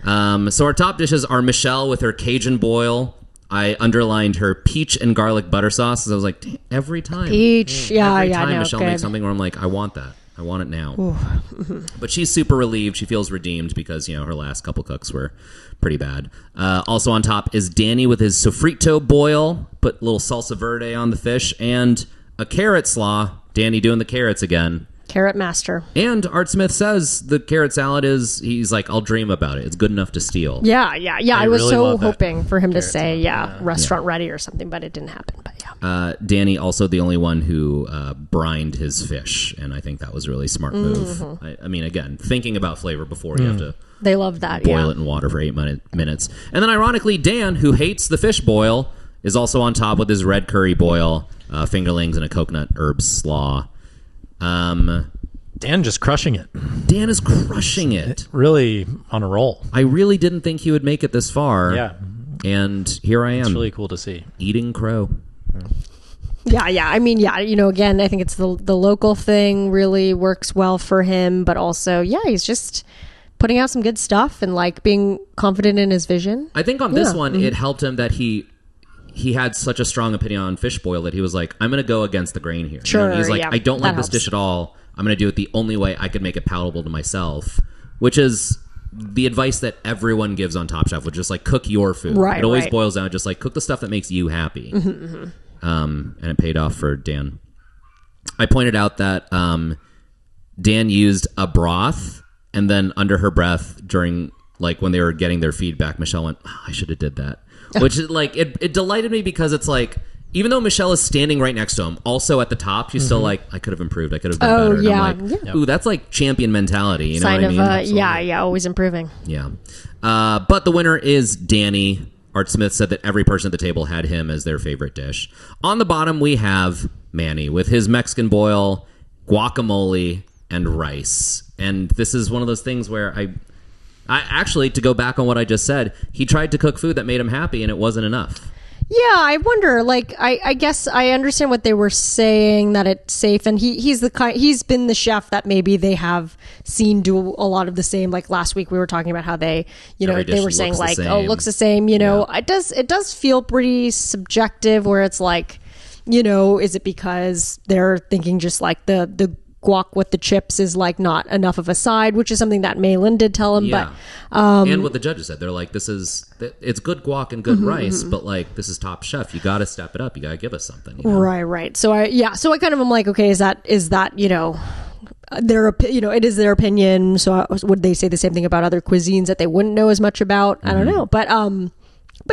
[SPEAKER 1] So our top dishes are Michelle with her Cajun boil. I underlined her peach and garlic butter sauce. I was like, every time
[SPEAKER 2] peach, every time
[SPEAKER 1] Michelle makes something where I'm like, I want that. I want it now. But she's super relieved. She feels redeemed because her last couple cooks were pretty bad. Also on top is Danny with his sofrito boil. Put a little salsa verde on the fish and a carrot slaw. Danny doing the carrots again.
[SPEAKER 2] Carrot master.
[SPEAKER 1] And Art Smith says the carrot salad he's like, I'll dream about it. It's good enough to steal.
[SPEAKER 2] Yeah. I was really so hoping for him to say, restaurant ready or something, but it didn't happen. But yeah.
[SPEAKER 1] Danny also the only one who brined his fish, and I think that was a really smart move. I mean, again, thinking about flavor before you have to.
[SPEAKER 2] They love that.
[SPEAKER 1] Boil it in water for 8 minutes, and then ironically, Dan, who hates the fish boil, is also on top with his red curry boil, fingerlings, and a coconut herb slaw.
[SPEAKER 3] Dan just crushing it.
[SPEAKER 1] Dan is crushing it.
[SPEAKER 3] Really on a roll.
[SPEAKER 1] I really didn't think he would make it this far.
[SPEAKER 3] Yeah.
[SPEAKER 1] And here I am.
[SPEAKER 3] It's really cool to see.
[SPEAKER 1] Eating crow.
[SPEAKER 2] Yeah. I mean, again, I think it's the local thing really works well for him, but also, he's just putting out some good stuff and like being confident in his vision.
[SPEAKER 1] I think on this one, it helped him that he had such a strong opinion on fish boil that he was like, I'm going to go against the grain here.
[SPEAKER 2] Sure,
[SPEAKER 1] he's like, I don't like this dish at all. I'm going to do it the only way I could make it palatable to myself, which is the advice that everyone gives on Top Chef, which is like, cook your food.
[SPEAKER 2] Right,
[SPEAKER 1] it always boils down to just like, cook the stuff that makes you happy. And it paid off for Dan. I pointed out that Dan used a broth, and then under her breath during like when they were getting their feedback, Michelle went, I should have did that. Which like it delighted me because it's like, even though Michelle is standing right next to him, also at the top, she's still like, I could have improved. I could have done better.
[SPEAKER 2] Yeah.
[SPEAKER 1] And I'm like, ooh, that's like champion mentality. You know
[SPEAKER 2] Sign
[SPEAKER 1] what I
[SPEAKER 2] mean? Always improving.
[SPEAKER 1] Yeah. But the winner is Danny. Art Smith said that every person at the table had him as their favorite dish. On the bottom, we have Manny with his Mexican boil, guacamole, and rice. And this is one of those things where I actually, to go back on what I just said, he tried to cook food that made him happy, and it wasn't enough.
[SPEAKER 2] Yeah, I wonder. Like, I guess I understand what they were saying, that it's safe, and he's been the chef that maybe they have seen do a lot of the same. Like last week, we were talking about how they, they were saying like, oh, looks the same. It does feel pretty subjective, where it's like, is it because they're thinking just like the guac with the chips is like not enough of a side, which is something that Malin did tell him.
[SPEAKER 1] Yeah. But and what the judges said, they're like, it's good guac and good rice, but like, this is Top Chef. You got to step it up. You got to give us something.
[SPEAKER 2] Right. So I kind of am like, okay, is that their it is their opinion. So would they say the same thing about other cuisines that they wouldn't know as much about? I don't know, but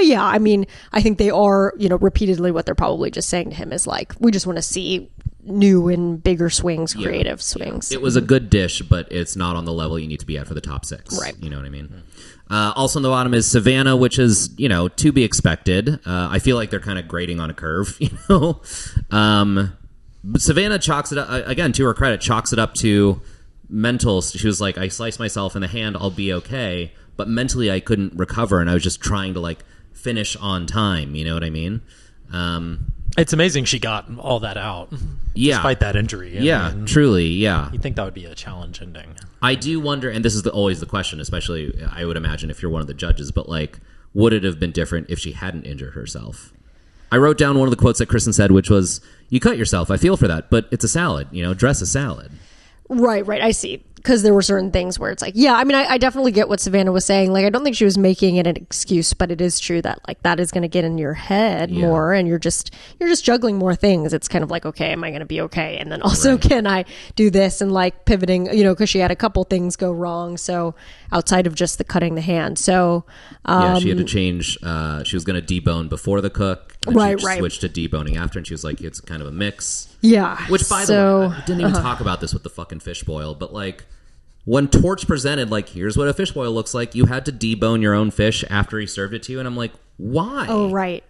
[SPEAKER 2] yeah, I mean, I think they are, repeatedly what they're probably just saying to him is like, we just want to see new and bigger swings, creative swings.
[SPEAKER 1] It was a good dish, but it's not on the level you need to be at for the top 6.
[SPEAKER 2] Right.
[SPEAKER 1] You know what I mean? Also on the bottom is Savannah, which is, to be expected. I feel like they're kind of grading on a curve, But Savannah chalks it up, again, to her credit, chalks it up to mental. She was like, I sliced myself in the hand, I'll be okay. But mentally I couldn't recover, and I was just trying to like finish on time. You know what I mean?
[SPEAKER 3] It's amazing she got all that out, despite that injury.
[SPEAKER 1] I mean, truly, yeah.
[SPEAKER 3] You'd think that would be a challenge ending.
[SPEAKER 1] I do wonder, and this is always the question, especially I would imagine if you're one of the judges, but like, would it have been different if she hadn't injured herself? I wrote down one of the quotes that Kristen said, which was, "You cut yourself. I feel for that, but it's a salad. Dress a salad."
[SPEAKER 2] Right. I see. Because there were certain things where it's like, yeah, I mean, I definitely get what Savannah was saying. Like, I don't think she was making it an excuse, but it is true that like that is going to get in your head more, and you're just juggling more things. It's kind of like, okay, am I going to be okay? And then also, can I do this? And like pivoting, because she had a couple things go wrong. So outside of just the cutting the hand, so
[SPEAKER 1] she had to change. She was going to debone before the cook, and she switched to deboning after, and she was like, it's kind of a mix.
[SPEAKER 2] Yeah.
[SPEAKER 1] Which, by the way, I didn't even talk about this with the fucking fish boil, but like, when Torch presented, like, here's what a fish boil looks like, you had to debone your own fish after he served it to you, and I'm like, why?
[SPEAKER 2] Oh, right.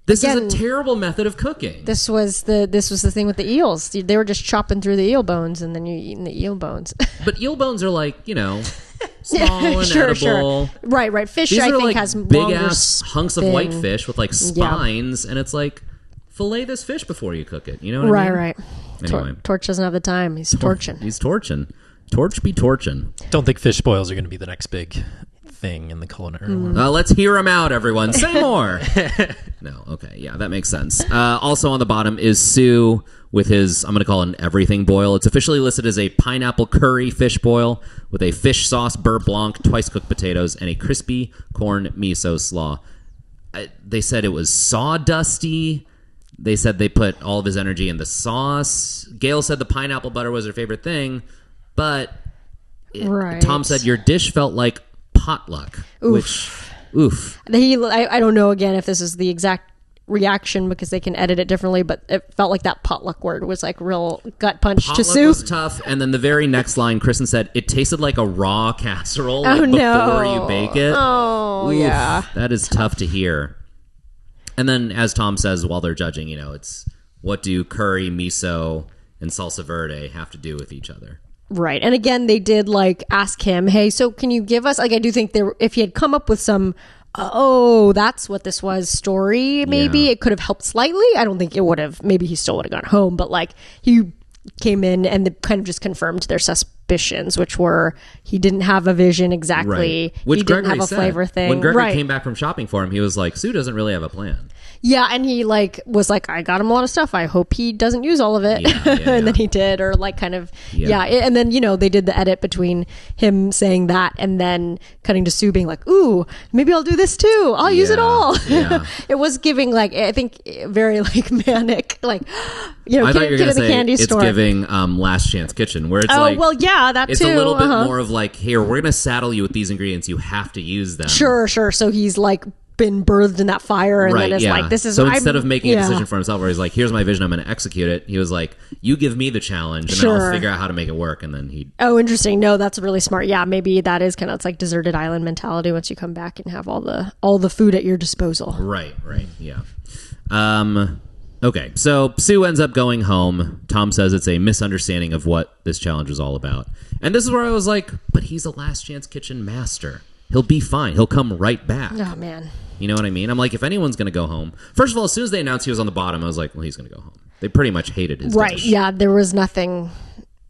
[SPEAKER 1] This is a terrible method of cooking.
[SPEAKER 2] This was the thing with the eels. They were just chopping through the eel bones, and then you're eating the eel bones.
[SPEAKER 1] But eel bones are like, small and edible.
[SPEAKER 2] Sure. Right. Fish,
[SPEAKER 1] These
[SPEAKER 2] I
[SPEAKER 1] are
[SPEAKER 2] think,
[SPEAKER 1] like
[SPEAKER 2] has
[SPEAKER 1] big ass hunks of white fish with like spines, and it's like, fillet this fish before you cook it. You know what I mean?
[SPEAKER 2] Right.
[SPEAKER 1] Anyway.
[SPEAKER 2] Torch doesn't have the time. He's torching.
[SPEAKER 1] He's torching. Torch be torching.
[SPEAKER 3] Don't think fish boils are going to be the next big thing in the culinary world.
[SPEAKER 1] Let's hear them out, everyone. Say more. No, okay. Yeah, that makes sense. Also on the bottom is Sue with his, I'm going to call it an everything boil. It's officially listed as a pineapple curry fish boil with a fish sauce beurre blanc, twice cooked potatoes, and a crispy corn miso slaw. They said it was sawdusty. They said they put all of his energy in the sauce. Gail said the pineapple butter was her favorite thing. But Tom said your dish felt like potluck. Oof.
[SPEAKER 2] I don't know, again, if this is the exact reaction because they can edit it differently, but it felt like that potluck word was like real gut punch
[SPEAKER 1] potluck
[SPEAKER 2] to Sue.
[SPEAKER 1] Was tough. And then the very next line, Kristen said, it tasted like a raw casserole before you bake it.
[SPEAKER 2] Oh,
[SPEAKER 1] Oof,
[SPEAKER 2] yeah.
[SPEAKER 1] That is tough to hear. And then, as Tom says, while they're judging, it's what do curry, miso, and salsa verde have to do with each other?
[SPEAKER 2] Right. And again, they did like ask him, hey, so can you give us, like, I do think if he had come up with some, that's what this was story, maybe it could have helped slightly. I don't think it would have, maybe he still would have gone home, but like he came in and kind of just confirmed their suspicions, which were he didn't have a vision exactly.
[SPEAKER 1] Right. Which
[SPEAKER 2] he
[SPEAKER 1] Gregory
[SPEAKER 2] didn't have a flavor thing.
[SPEAKER 1] When Gregory came back from shopping for him, he was like, Sue doesn't really have a plan.
[SPEAKER 2] Yeah, and he was like, I got him a lot of stuff. I hope he doesn't use all of it. And then he did, or like kind of, And then, they did the edit between him saying that and then cutting to Sue being like, ooh, maybe I'll do this too. I'll use it all. Yeah. It was giving like, I think very like manic, like,
[SPEAKER 1] I thought you were going to say candy it's store. Giving Last Chance Kitchen, where it's
[SPEAKER 2] that
[SPEAKER 1] it's
[SPEAKER 2] too.
[SPEAKER 1] It's a little bit more of like, here, we're going to saddle you with these ingredients. You have to use them.
[SPEAKER 2] Sure. So he's like, been birthed in that fire and then it's like, this is
[SPEAKER 1] so instead of making a decision for himself where he's like, here's my vision, I'm going to execute it, he was like, you give me the challenge and then I'll figure out how to make it work. And then
[SPEAKER 2] interesting. No, that's really smart. Yeah, maybe that is kind of, it's like deserted island mentality once you come back and have all the food at your disposal.
[SPEAKER 1] Right. Yeah. Okay, so Sue ends up going home. Tom says it's a misunderstanding of what this challenge is all about. And this is where I was like, but he's a Last Chance Kitchen master. He'll be fine. He'll come right back.
[SPEAKER 2] Oh, man.
[SPEAKER 1] You know what I mean? I'm like, if anyone's going to go home, first of all, as soon as they announced he was on the bottom, I was like, well, he's going to go home. They pretty much hated his dish.
[SPEAKER 2] Yeah, there was nothing.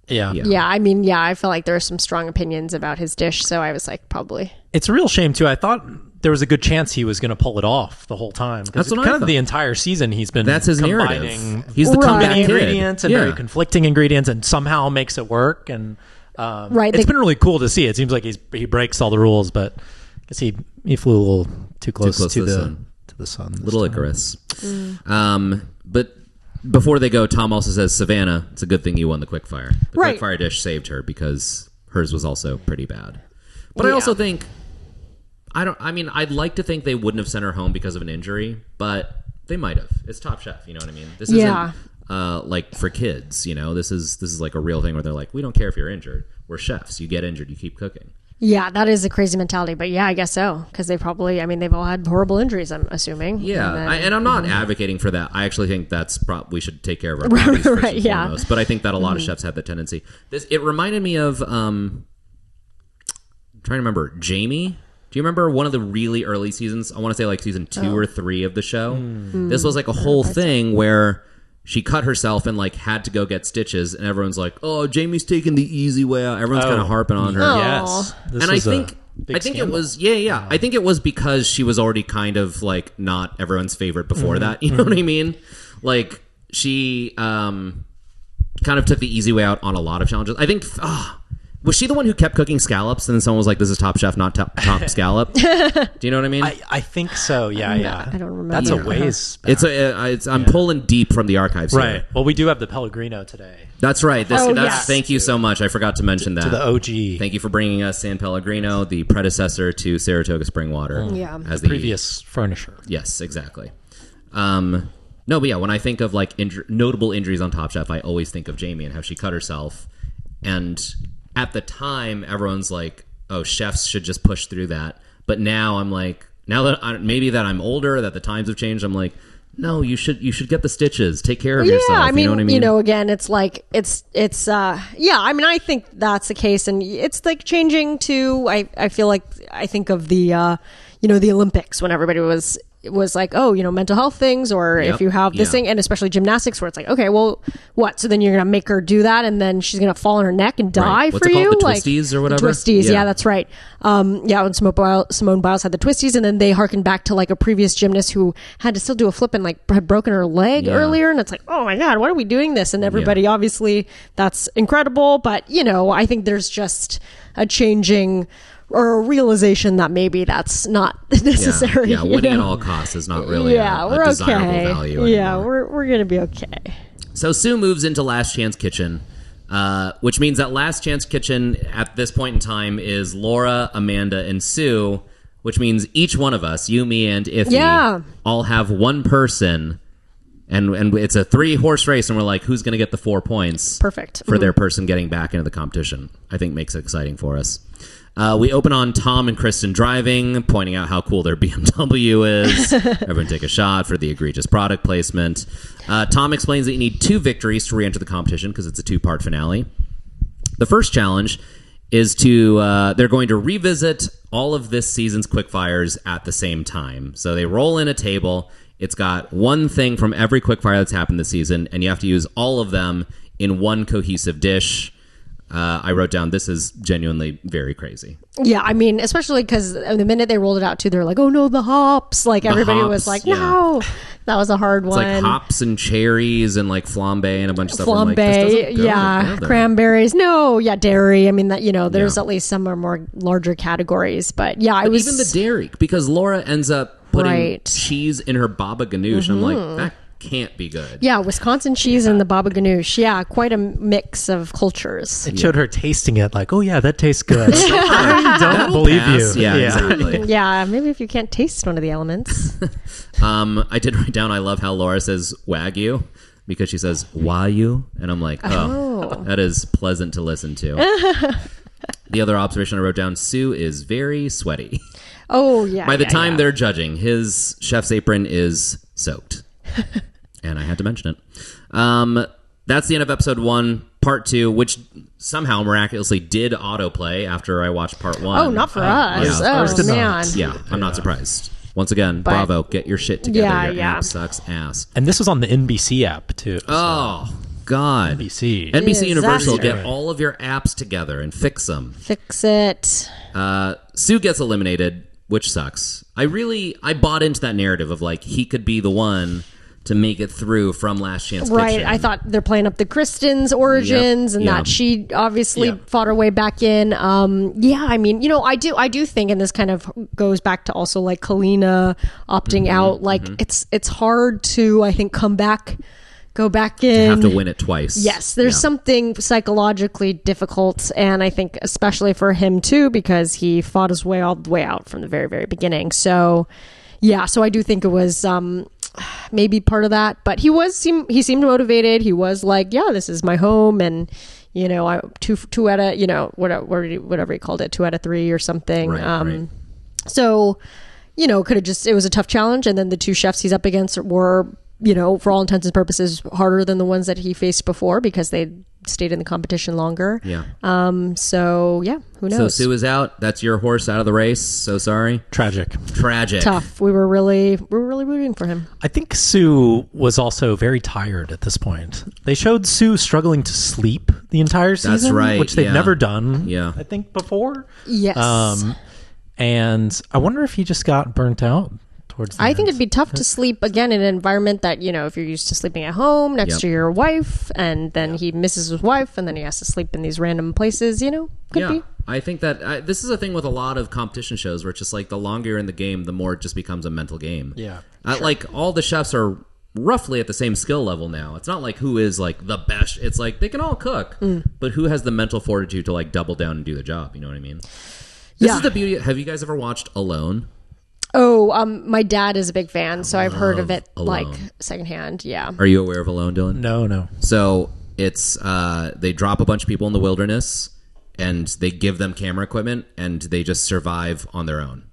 [SPEAKER 3] Yeah.
[SPEAKER 2] I mean, I felt like there were some strong opinions about his dish, so I was like, probably.
[SPEAKER 3] It's a real shame, too. I thought there was a good chance he was going to pull it off the whole time.
[SPEAKER 1] That's what
[SPEAKER 3] kind of the entire season he's been
[SPEAKER 1] That's his
[SPEAKER 3] combining
[SPEAKER 1] narrative. He's the comeback
[SPEAKER 3] ingredients and very conflicting ingredients and somehow makes it work. And it's been really cool to see. It seems like he breaks all the rules, but I guess he flew a little too close to the sun.
[SPEAKER 1] Little Icarus. But before they go, Tom also says, Savannah, it's a good thing you won the quickfire. The quickfire dish saved her because hers was also pretty bad. But I also think I'd like to think they wouldn't have sent her home because of an injury, but they might have. It's Top Chef, you know what I mean? This isn't like for kids, you know. This is like a real thing where they're like, we don't care if you're injured. We're chefs. You get injured, you keep cooking.
[SPEAKER 2] Yeah, that is a crazy mentality, but I guess so, because they probably, they've all had horrible injuries, I'm assuming.
[SPEAKER 1] Yeah, and I'm not advocating for that. I actually think that's we should take care of our bodies first and foremost. But I think that a lot of chefs have that tendency. It reminded me of, I'm trying to remember, Jamie. Do you remember one of the really early seasons? I want to say like season 2 or 3 of the show. This was like a whole thing where she cut herself and like had to go get stitches, and everyone's like, "Oh, Jamie's taking the easy way out." Everyone's kind of harping on her.
[SPEAKER 3] Yes,
[SPEAKER 1] and I think it was I think it was because she was already kind of like not everyone's favorite before that. You know what I mean? Like she kind of took the easy way out on a lot of challenges. I think. Was she the one who kept cooking scallops and then someone was like, this is Top Chef, not top scallop? Do you know what I mean?
[SPEAKER 3] I think so. Yeah.
[SPEAKER 2] I don't remember.
[SPEAKER 3] That's a ways back.
[SPEAKER 1] I'm pulling deep from the archives
[SPEAKER 3] right
[SPEAKER 1] here.
[SPEAKER 3] Well, we do have the Pellegrino today.
[SPEAKER 1] That's right. Thank you so much. I forgot to mention that.
[SPEAKER 3] To the OG.
[SPEAKER 1] Thank you for bringing us San Pellegrino, the predecessor to Saratoga Spring Water.
[SPEAKER 3] As the previous furnisher.
[SPEAKER 1] Yes, exactly. No, but when I think of like notable injuries on Top Chef, I always think of Jamie and how she cut herself. And at the time, everyone's like, "Oh, chefs should just push through that." But now I'm like, now that I'm older, that the times have changed, I'm like, no, you should get the stitches, take care of yourself.
[SPEAKER 2] Yeah,
[SPEAKER 1] you know what I mean?
[SPEAKER 2] Again, it's like I think that's the case, and it's like changing to. I feel like I think of the the Olympics when everybody was like, oh, mental health things, or if you have this thing, and especially gymnastics, where it's like, okay, well, what? So then you're gonna make her do that, and then she's gonna fall on her neck and die
[SPEAKER 1] What's
[SPEAKER 2] for
[SPEAKER 1] it called?
[SPEAKER 2] you,
[SPEAKER 1] The twisties or whatever.
[SPEAKER 2] Twisties, yeah, that's right. When Simone Biles had the twisties, and then they harkened back to like a previous gymnast who had to still do a flip and like had broken her leg earlier, and it's like, oh my god, why are we doing this? And everybody, obviously, that's incredible, but I think there's just a changing. Or a realization that maybe that's not necessary.
[SPEAKER 1] Yeah, winning at all costs is not really a desirable value anymore.
[SPEAKER 2] We're going to be okay.
[SPEAKER 1] So Sue moves into Last Chance Kitchen, which means that Last Chance Kitchen at this point in time is Laura, Amanda, and Sue, which means each one of us, you, me, and Iffy, all have one person, and it's a 3-horse race, and we're like, who's going to get the 4 points?
[SPEAKER 2] Perfect.
[SPEAKER 1] For their person getting back into the competition. I think makes it exciting for us. We open on Tom and Kristen driving, pointing out how cool their BMW is. Everyone take a shot for the egregious product placement. Tom explains that you need 2 victories to re-enter the competition because it's a 2-part finale. The first challenge is they're going to revisit all of this season's quickfires at the same time. So they roll in a table. It's got one thing from every quickfire that's happened this season, and you have to use all of them in one cohesive dish. I wrote down, this is genuinely very crazy.
[SPEAKER 2] Yeah, especially because the minute they rolled it out, too, they were like, oh, no, the hops. Like, everybody was like, no. That was a hard one.
[SPEAKER 1] It's like hops and cherries and, like, flambe and a bunch of stuff.
[SPEAKER 2] Flambe, cranberries. No, dairy. There's at least some are more larger categories. But,
[SPEAKER 1] even the dairy, because Laura ends up putting cheese in her baba ganoush. I'm like, that can't be good.
[SPEAKER 2] Yeah, Wisconsin cheese and the baba ganoush. Yeah, quite a mix of cultures.
[SPEAKER 3] It showed her tasting it like, oh yeah, that tastes good. I don't believe you.
[SPEAKER 1] Yeah, exactly.
[SPEAKER 2] Yeah, maybe if you can't taste one of the elements.
[SPEAKER 1] I did write down, I love how Laura says Wagyu because she says Wagyu, and I'm like, oh, that is pleasant to listen to. The other observation I wrote down, Sue is very sweaty.
[SPEAKER 2] Oh, yeah.
[SPEAKER 1] By the time they're judging, his chef's apron is soaked. And I had to mention it. That's the end of episode 1. Part 2, which somehow miraculously did autoplay after I watched part 1.
[SPEAKER 2] Oh, not for us.
[SPEAKER 1] Yeah,
[SPEAKER 2] man.
[SPEAKER 1] Yeah, I'm not surprised. Once again, bravo. Get your shit together. Your app sucks ass.
[SPEAKER 3] And this was on the NBC app, too.
[SPEAKER 1] Oh, God. NBC Universal, get all of your apps together and fix them.
[SPEAKER 2] Fix it.
[SPEAKER 1] Sue gets eliminated, which sucks. I bought into that narrative of, like, he could be the one to make it through from Last Chance Kitchen.
[SPEAKER 2] Right. I thought they're playing up the Kristen's origins and that she obviously fought her way back in. I mean, I do think, and this kind of goes back to also like Kalina opting out. Like it's hard to, I think, go back in.
[SPEAKER 1] You have to win it twice.
[SPEAKER 2] Yes. There's something psychologically difficult. And I think especially for him too, because he fought his way all the way out from the very, very beginning. So so I do think it was, maybe part of that, but he seemed motivated. He was like, this is my home, and I two out of whatever he called it, 2 out of 3 or something. Right. So could have just, it was a tough challenge, and then the 2 chefs he's up against were for all intents and purposes harder than the ones that he faced before because they stayed in the competition longer. Who knows?
[SPEAKER 1] So Sue is out. That's your horse out of the race. So sorry.
[SPEAKER 3] Tragic.
[SPEAKER 2] Tough. We were really rooting for him.
[SPEAKER 3] I think Sue was also very tired at this point. They showed Sue struggling to sleep the entire season.
[SPEAKER 1] That's right.
[SPEAKER 3] Which they've never done. I think before.
[SPEAKER 2] Yes.
[SPEAKER 3] And I wonder if he just got burnt out.
[SPEAKER 2] I think it'd be tough to sleep again in an environment that, if you're used to sleeping at home next to your wife, and then he misses his wife, and then he has to sleep in these random places, could be.
[SPEAKER 1] I think that this is a thing with a lot of competition shows where it's just like the longer you're in the game, the more it just becomes a mental game.
[SPEAKER 3] Yeah.
[SPEAKER 1] Like all the chefs are roughly at the same skill level now. It's not like who is like the best. It's like they can all cook, but who has the mental fortitude to like double down and do the job? You know what I mean? This is the beauty. Have you guys ever watched Alone?
[SPEAKER 2] Oh, my dad is a big fan, so I've heard of it like secondhand. Yeah.
[SPEAKER 1] Are you aware of Alone, Dylan?
[SPEAKER 3] No.
[SPEAKER 1] So it's they drop a bunch of people in the wilderness and they give them camera equipment and they just survive on their own.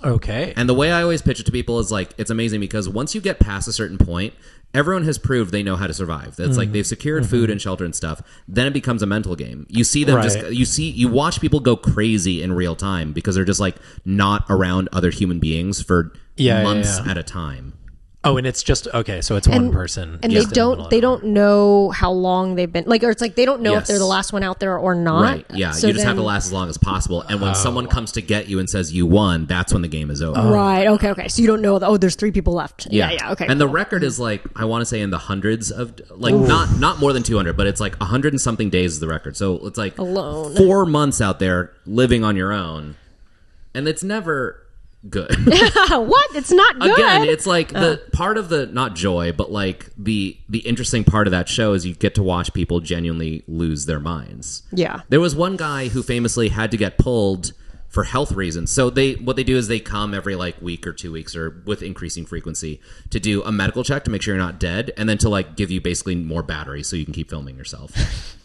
[SPEAKER 3] Okay.
[SPEAKER 1] And the way I always pitch it to people is like, it's amazing because once you get past a certain point, everyone has proved they know how to survive. It's like they've secured food and shelter and stuff. Then it becomes a mental game. You see them you watch people go crazy in real time because they're just like not around other human beings for months at a time.
[SPEAKER 3] Oh, and it's just so it's one person,
[SPEAKER 2] and they don't know how long they've been or it's like they don't know if they're the last one out there or not.
[SPEAKER 1] Right? Yeah, so you just have to last as long as possible. And when someone comes to get you and says you won, that's when the game is over.
[SPEAKER 2] Right? Okay. So you don't know there's 3 people left. Yeah. Okay.
[SPEAKER 1] And the record is like I want to say in the hundreds of not more than 200, but it's like 100 and something days is the record. So it's like
[SPEAKER 2] alone
[SPEAKER 1] 4 months out there living on your own, and it's never good.
[SPEAKER 2] What? It's not good.
[SPEAKER 1] Again, it's like the part of the not joy, but like the interesting part of that show is you get to watch people genuinely lose their minds.
[SPEAKER 2] Yeah.
[SPEAKER 1] There was one guy who famously had to get pulled for health reasons. So what they do is they come every like week or 2 weeks or with increasing frequency to do a medical check to make sure you're not dead and then to like give you basically more batteries so you can keep filming yourself.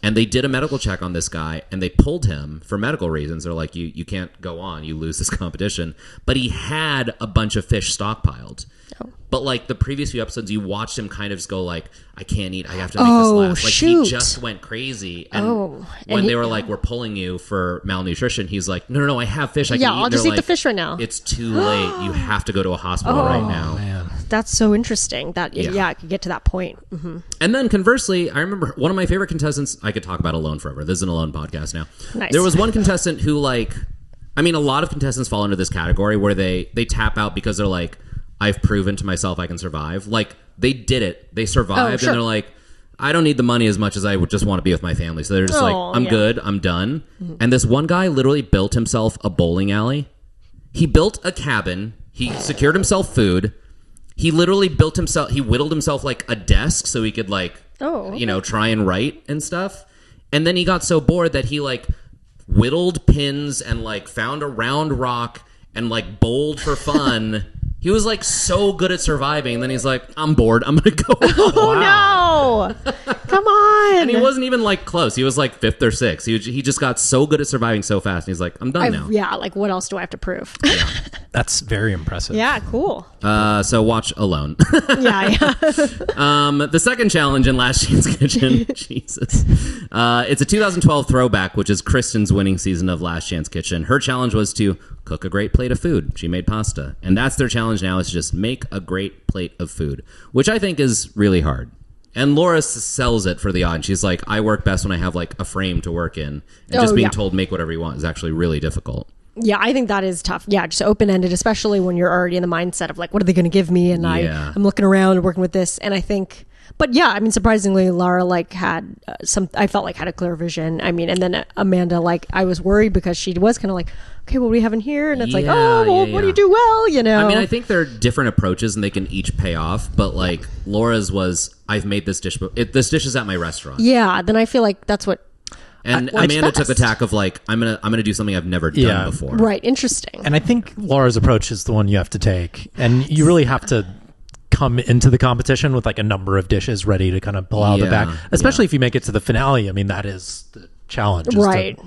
[SPEAKER 1] And they did a medical check on this guy and they pulled him for medical reasons. They're like, you can't go on, you lose this competition. But he had a bunch of fish stockpiled. Oh. But like the previous few episodes, you watched him kind of just go like, I can't eat. I have to make this last. Like he just went crazy. And when they were like, we're pulling you for malnutrition, he's like, no, I have fish. I can eat.
[SPEAKER 2] I'll just eat the fish right now.
[SPEAKER 1] It's too late. You have to go to a hospital right now.
[SPEAKER 3] Man.
[SPEAKER 2] That's so interesting that I could get to that point. Mm-hmm.
[SPEAKER 1] And then conversely, I remember one of my favorite contestants. I could talk about Alone forever. This is an Alone podcast now.
[SPEAKER 2] Nice.
[SPEAKER 1] There was one contestant who a lot of contestants fall into this category where they tap out because they're like, I've proven to myself I can survive. Like, they did it. They survived, and they're like, I don't need the money as much as I would just want to be with my family. So they're just I'm good. I'm done. Mm-hmm. And this one guy literally built himself a bowling alley. He built a cabin. He secured himself food. He literally he whittled himself like a desk so he could try and write and stuff. And then he got so bored that he whittled pins and found a round rock and bowled for fun. He was so good at surviving, and then he's like, I'm bored. I'm going to go home.
[SPEAKER 2] Oh, no. Come on. on.
[SPEAKER 1] And he wasn't even like close. He was like 5th or 6th. He just got so good at surviving so fast. And he's like, I'm done now.
[SPEAKER 2] Yeah, like what else do I have to prove?
[SPEAKER 1] Yeah.
[SPEAKER 3] That's very impressive.
[SPEAKER 2] Yeah, cool.
[SPEAKER 1] So watch Alone.
[SPEAKER 2] Yeah.
[SPEAKER 1] The second challenge in Last Chance Kitchen, Jesus. It's a 2012 throwback, which is Kristen's winning season of Last Chance Kitchen. Her challenge was to cook a great plate of food. She made pasta. And that's their challenge now, is just make a great plate of food, which I think is really hard. And Laura sells it for the audience. She's like, I work best when I have like a frame to work in. And just being told make whatever you want is actually really difficult.
[SPEAKER 2] Yeah, I think that is tough. Yeah, just open-ended, especially when you're already in the mindset of like, what are they going to give me? And I'm looking around and working with this. And I think... But yeah, I mean, surprisingly, Laura like had I felt like had a clear vision. I mean, and then Amanda, like, I was worried because she was kind of like, okay, what do we have in here? And it's like, what do you do well? You know.
[SPEAKER 1] I mean, I think they're different approaches and they can each pay off. But like Laura's was, I've made this dish. This dish is at my restaurant.
[SPEAKER 2] Yeah, then I feel like that's what.
[SPEAKER 1] And Amanda took the tack of like, I'm gonna do something I've never done before.
[SPEAKER 2] Right, interesting.
[SPEAKER 3] And I think Laura's approach is the one you have to take, and you really have to come into the competition with like a number of dishes ready to kind of pull out the bag, especially if you make it to the finale. I mean, that is the challenge,
[SPEAKER 2] right?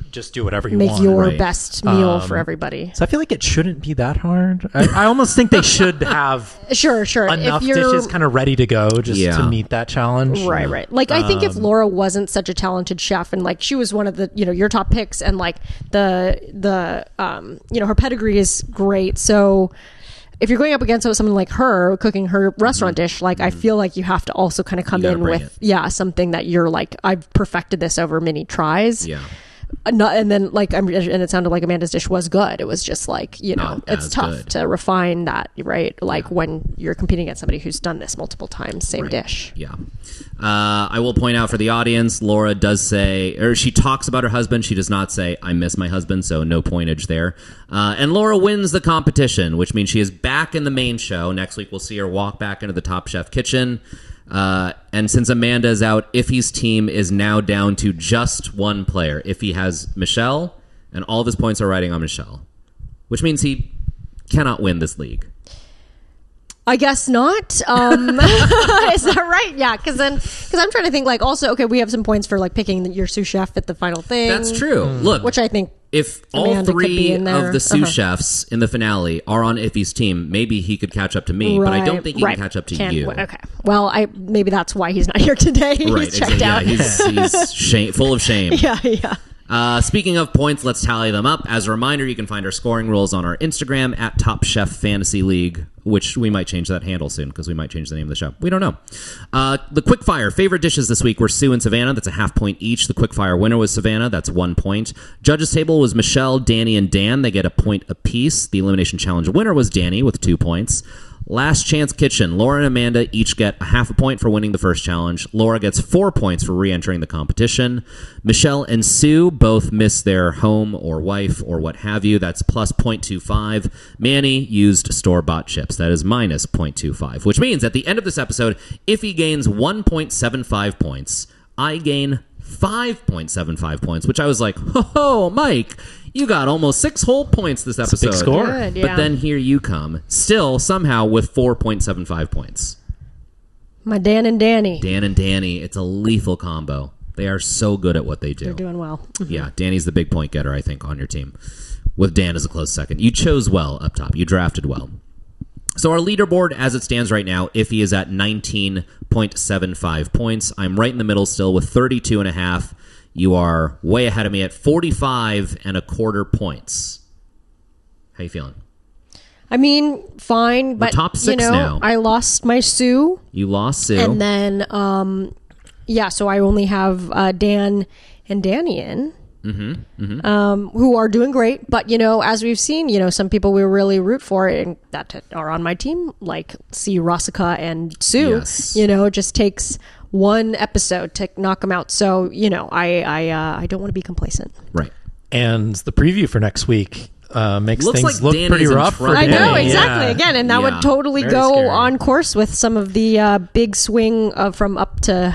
[SPEAKER 3] Just do whatever you
[SPEAKER 2] want.
[SPEAKER 3] Make
[SPEAKER 2] your best meal for everybody.
[SPEAKER 3] So I feel like it shouldn't be that hard. I almost think they should have
[SPEAKER 2] sure
[SPEAKER 3] enough dishes kind of ready to go just to meet that challenge.
[SPEAKER 2] Right. Like I think if Laura wasn't such a talented chef and like she was one of the your top picks and like the her pedigree is great, so. If you're going up against someone like her cooking her restaurant dish, like I feel like you have to also kind of come in with something that you're like, I've perfected this over many tries. Yeah. And then like and it sounded like Amanda's dish was good. It was just like it's tough to refine that, right? Like when you're competing against somebody who's done this multiple times, same dish.
[SPEAKER 1] Yeah. I will point out for the audience, Laura does say, or she talks about her husband. She does not say, I miss my husband, so no pointage there. And Laura wins the competition, which means she is back in the main show. Next week, we'll see her walk back into the Top Chef kitchen. And since Amanda is out, Iffy's team is now down to just one player. Iffy has Michelle, and all of his points are riding on Michelle, which means he cannot win this league.
[SPEAKER 2] I guess not. Is that right? Yeah, because I'm trying to think like also, okay, we have some points for like picking your sous chef at the final thing.
[SPEAKER 1] That's true. Look,
[SPEAKER 2] which I think
[SPEAKER 1] if
[SPEAKER 2] Amanda
[SPEAKER 1] all 3 of the sous chefs in the finale are on Iffy's team, maybe he could catch up to me, but I don't think he can catch up to you.
[SPEAKER 2] Okay. Well, maybe that's why he's not here today.
[SPEAKER 1] Right.
[SPEAKER 2] He's checked out.
[SPEAKER 1] He's full of shame.
[SPEAKER 2] Yeah.
[SPEAKER 1] Speaking of points, let's tally them up. As a reminder, you can find our scoring rules on our Instagram at Top Chef Fantasy League, which we might change that handle soon because we might change the name of the show. We don't know. The quickfire favorite dishes this week were Sue and Savannah. That's a half point each. The quickfire winner was Savannah. That's 1 point. Judges table was Michelle, Danny, and Dan. They get a point apiece. The elimination challenge winner was Danny with 2 points. Last Chance Kitchen, Laura and Amanda each get a half a point for winning the first challenge. Laura gets 4 points for re-entering the competition. Michelle and Sue both miss their home or wife or what have you. That's plus 0.25. Manny used store-bought chips. That is minus 0.25, which means at the end of this episode, if he gains 1.75 points, I gain 5.75 points, which I was like, ho, Mike, you got almost 6 whole points this episode.
[SPEAKER 3] That's a big score.
[SPEAKER 2] Good, yeah.
[SPEAKER 1] But then here you come, still somehow with 4.75 points.
[SPEAKER 2] My Dan and Danny.
[SPEAKER 1] Dan and Danny, it's a lethal combo. They are so good at what they do.
[SPEAKER 2] They're doing well. Mm-hmm.
[SPEAKER 1] Yeah, Danny's the big point getter, I think, on your team, with Dan as a close second. You chose well up top. You drafted well. So our leaderboard, as it stands right now, Iffy is at 19.75 points. I'm right in the middle still with 32.5. You are way ahead of me at 45.25 points. How you feeling?
[SPEAKER 2] I mean, fine, but
[SPEAKER 1] top 6 now.
[SPEAKER 2] I lost my Sue.
[SPEAKER 1] You lost Sue.
[SPEAKER 2] And then, so I only have Dan and Danny in. Who are doing great, but as we've seen, some people we really root for and that are on my team, like Rasica and Sue. Yes. It just takes one episode to knock them out. So I don't want to be complacent.
[SPEAKER 1] Right.
[SPEAKER 3] And the preview for next week, makes
[SPEAKER 1] Looks
[SPEAKER 3] things
[SPEAKER 1] like
[SPEAKER 3] look
[SPEAKER 1] Danny's
[SPEAKER 3] pretty
[SPEAKER 1] in
[SPEAKER 3] rough.
[SPEAKER 1] trouble.
[SPEAKER 3] For
[SPEAKER 2] I know,
[SPEAKER 3] Danny.
[SPEAKER 2] exactly.
[SPEAKER 3] Yeah.
[SPEAKER 2] Again, and that
[SPEAKER 1] Yeah.
[SPEAKER 2] would totally
[SPEAKER 3] Very
[SPEAKER 2] go
[SPEAKER 3] scary.
[SPEAKER 2] on course with some of the big swing from up to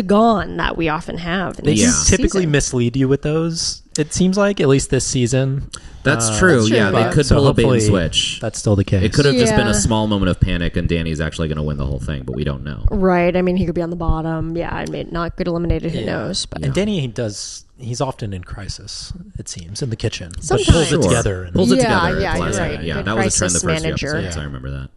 [SPEAKER 2] gone that we often have. In
[SPEAKER 3] They
[SPEAKER 2] this
[SPEAKER 3] typically
[SPEAKER 2] season.
[SPEAKER 3] mislead you with those. It seems like, at least this season.
[SPEAKER 1] That's true. Yeah, they could pull a bait and switch.
[SPEAKER 3] That's still the case.
[SPEAKER 1] It could have just been
[SPEAKER 2] Yeah.
[SPEAKER 1] a small moment of panic, and Danny's actually going to win the whole thing, but we don't know.
[SPEAKER 2] Right. I mean, he could be on the bottom. Yeah, I mean, not get eliminated. Who knows? But
[SPEAKER 3] And Danny he's often in crisis, it seems, in the kitchen.
[SPEAKER 2] Sometimes.
[SPEAKER 3] But pulls it
[SPEAKER 1] Sure.
[SPEAKER 3] together.
[SPEAKER 1] Pulls it
[SPEAKER 2] Yeah,
[SPEAKER 1] together.
[SPEAKER 2] yeah,
[SPEAKER 1] at the
[SPEAKER 2] you're
[SPEAKER 1] last
[SPEAKER 2] right.
[SPEAKER 1] second. Yeah,
[SPEAKER 2] Good
[SPEAKER 1] that was a trend the
[SPEAKER 2] crisis
[SPEAKER 1] first few
[SPEAKER 2] manager.
[SPEAKER 1] episodes. I remember that.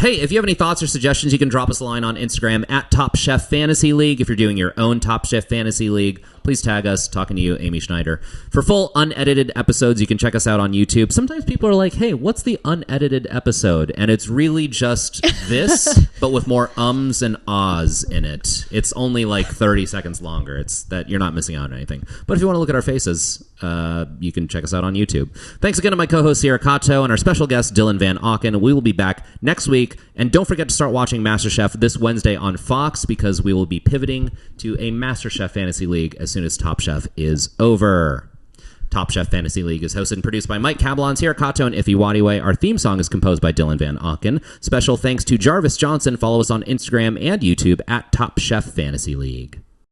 [SPEAKER 1] Hey, if you have any thoughts or suggestions, you can drop us a line on Instagram at Top Chef Fantasy League. If you're doing your own Top Chef Fantasy League, please tag us. Talking to you, Amy Schneider. For full unedited episodes, you can check us out on YouTube. Sometimes people are like, hey, what's the unedited episode? And it's really just this, but with more ums and ahs in it. It's only like 30 seconds longer. It's that you're not missing out on anything. But if you want to look at our faces, you can check us out on YouTube. Thanks again to my co-host Sierra Cato and our special guest Dylan Van Auken. We will be back next week, and don't forget to start watching MasterChef this Wednesday on Fox, because we will be pivoting to a MasterChef Fantasy League as soon as Top Chef is over. Top Chef Fantasy League is hosted and produced by Mike Cabalon, Sierra Cato, and Iffy Wadiway. Our theme song is composed by Dylan Van Auken. Special thanks to Jarvis Johnson. Follow us on Instagram and YouTube at Top Chef Fantasy League.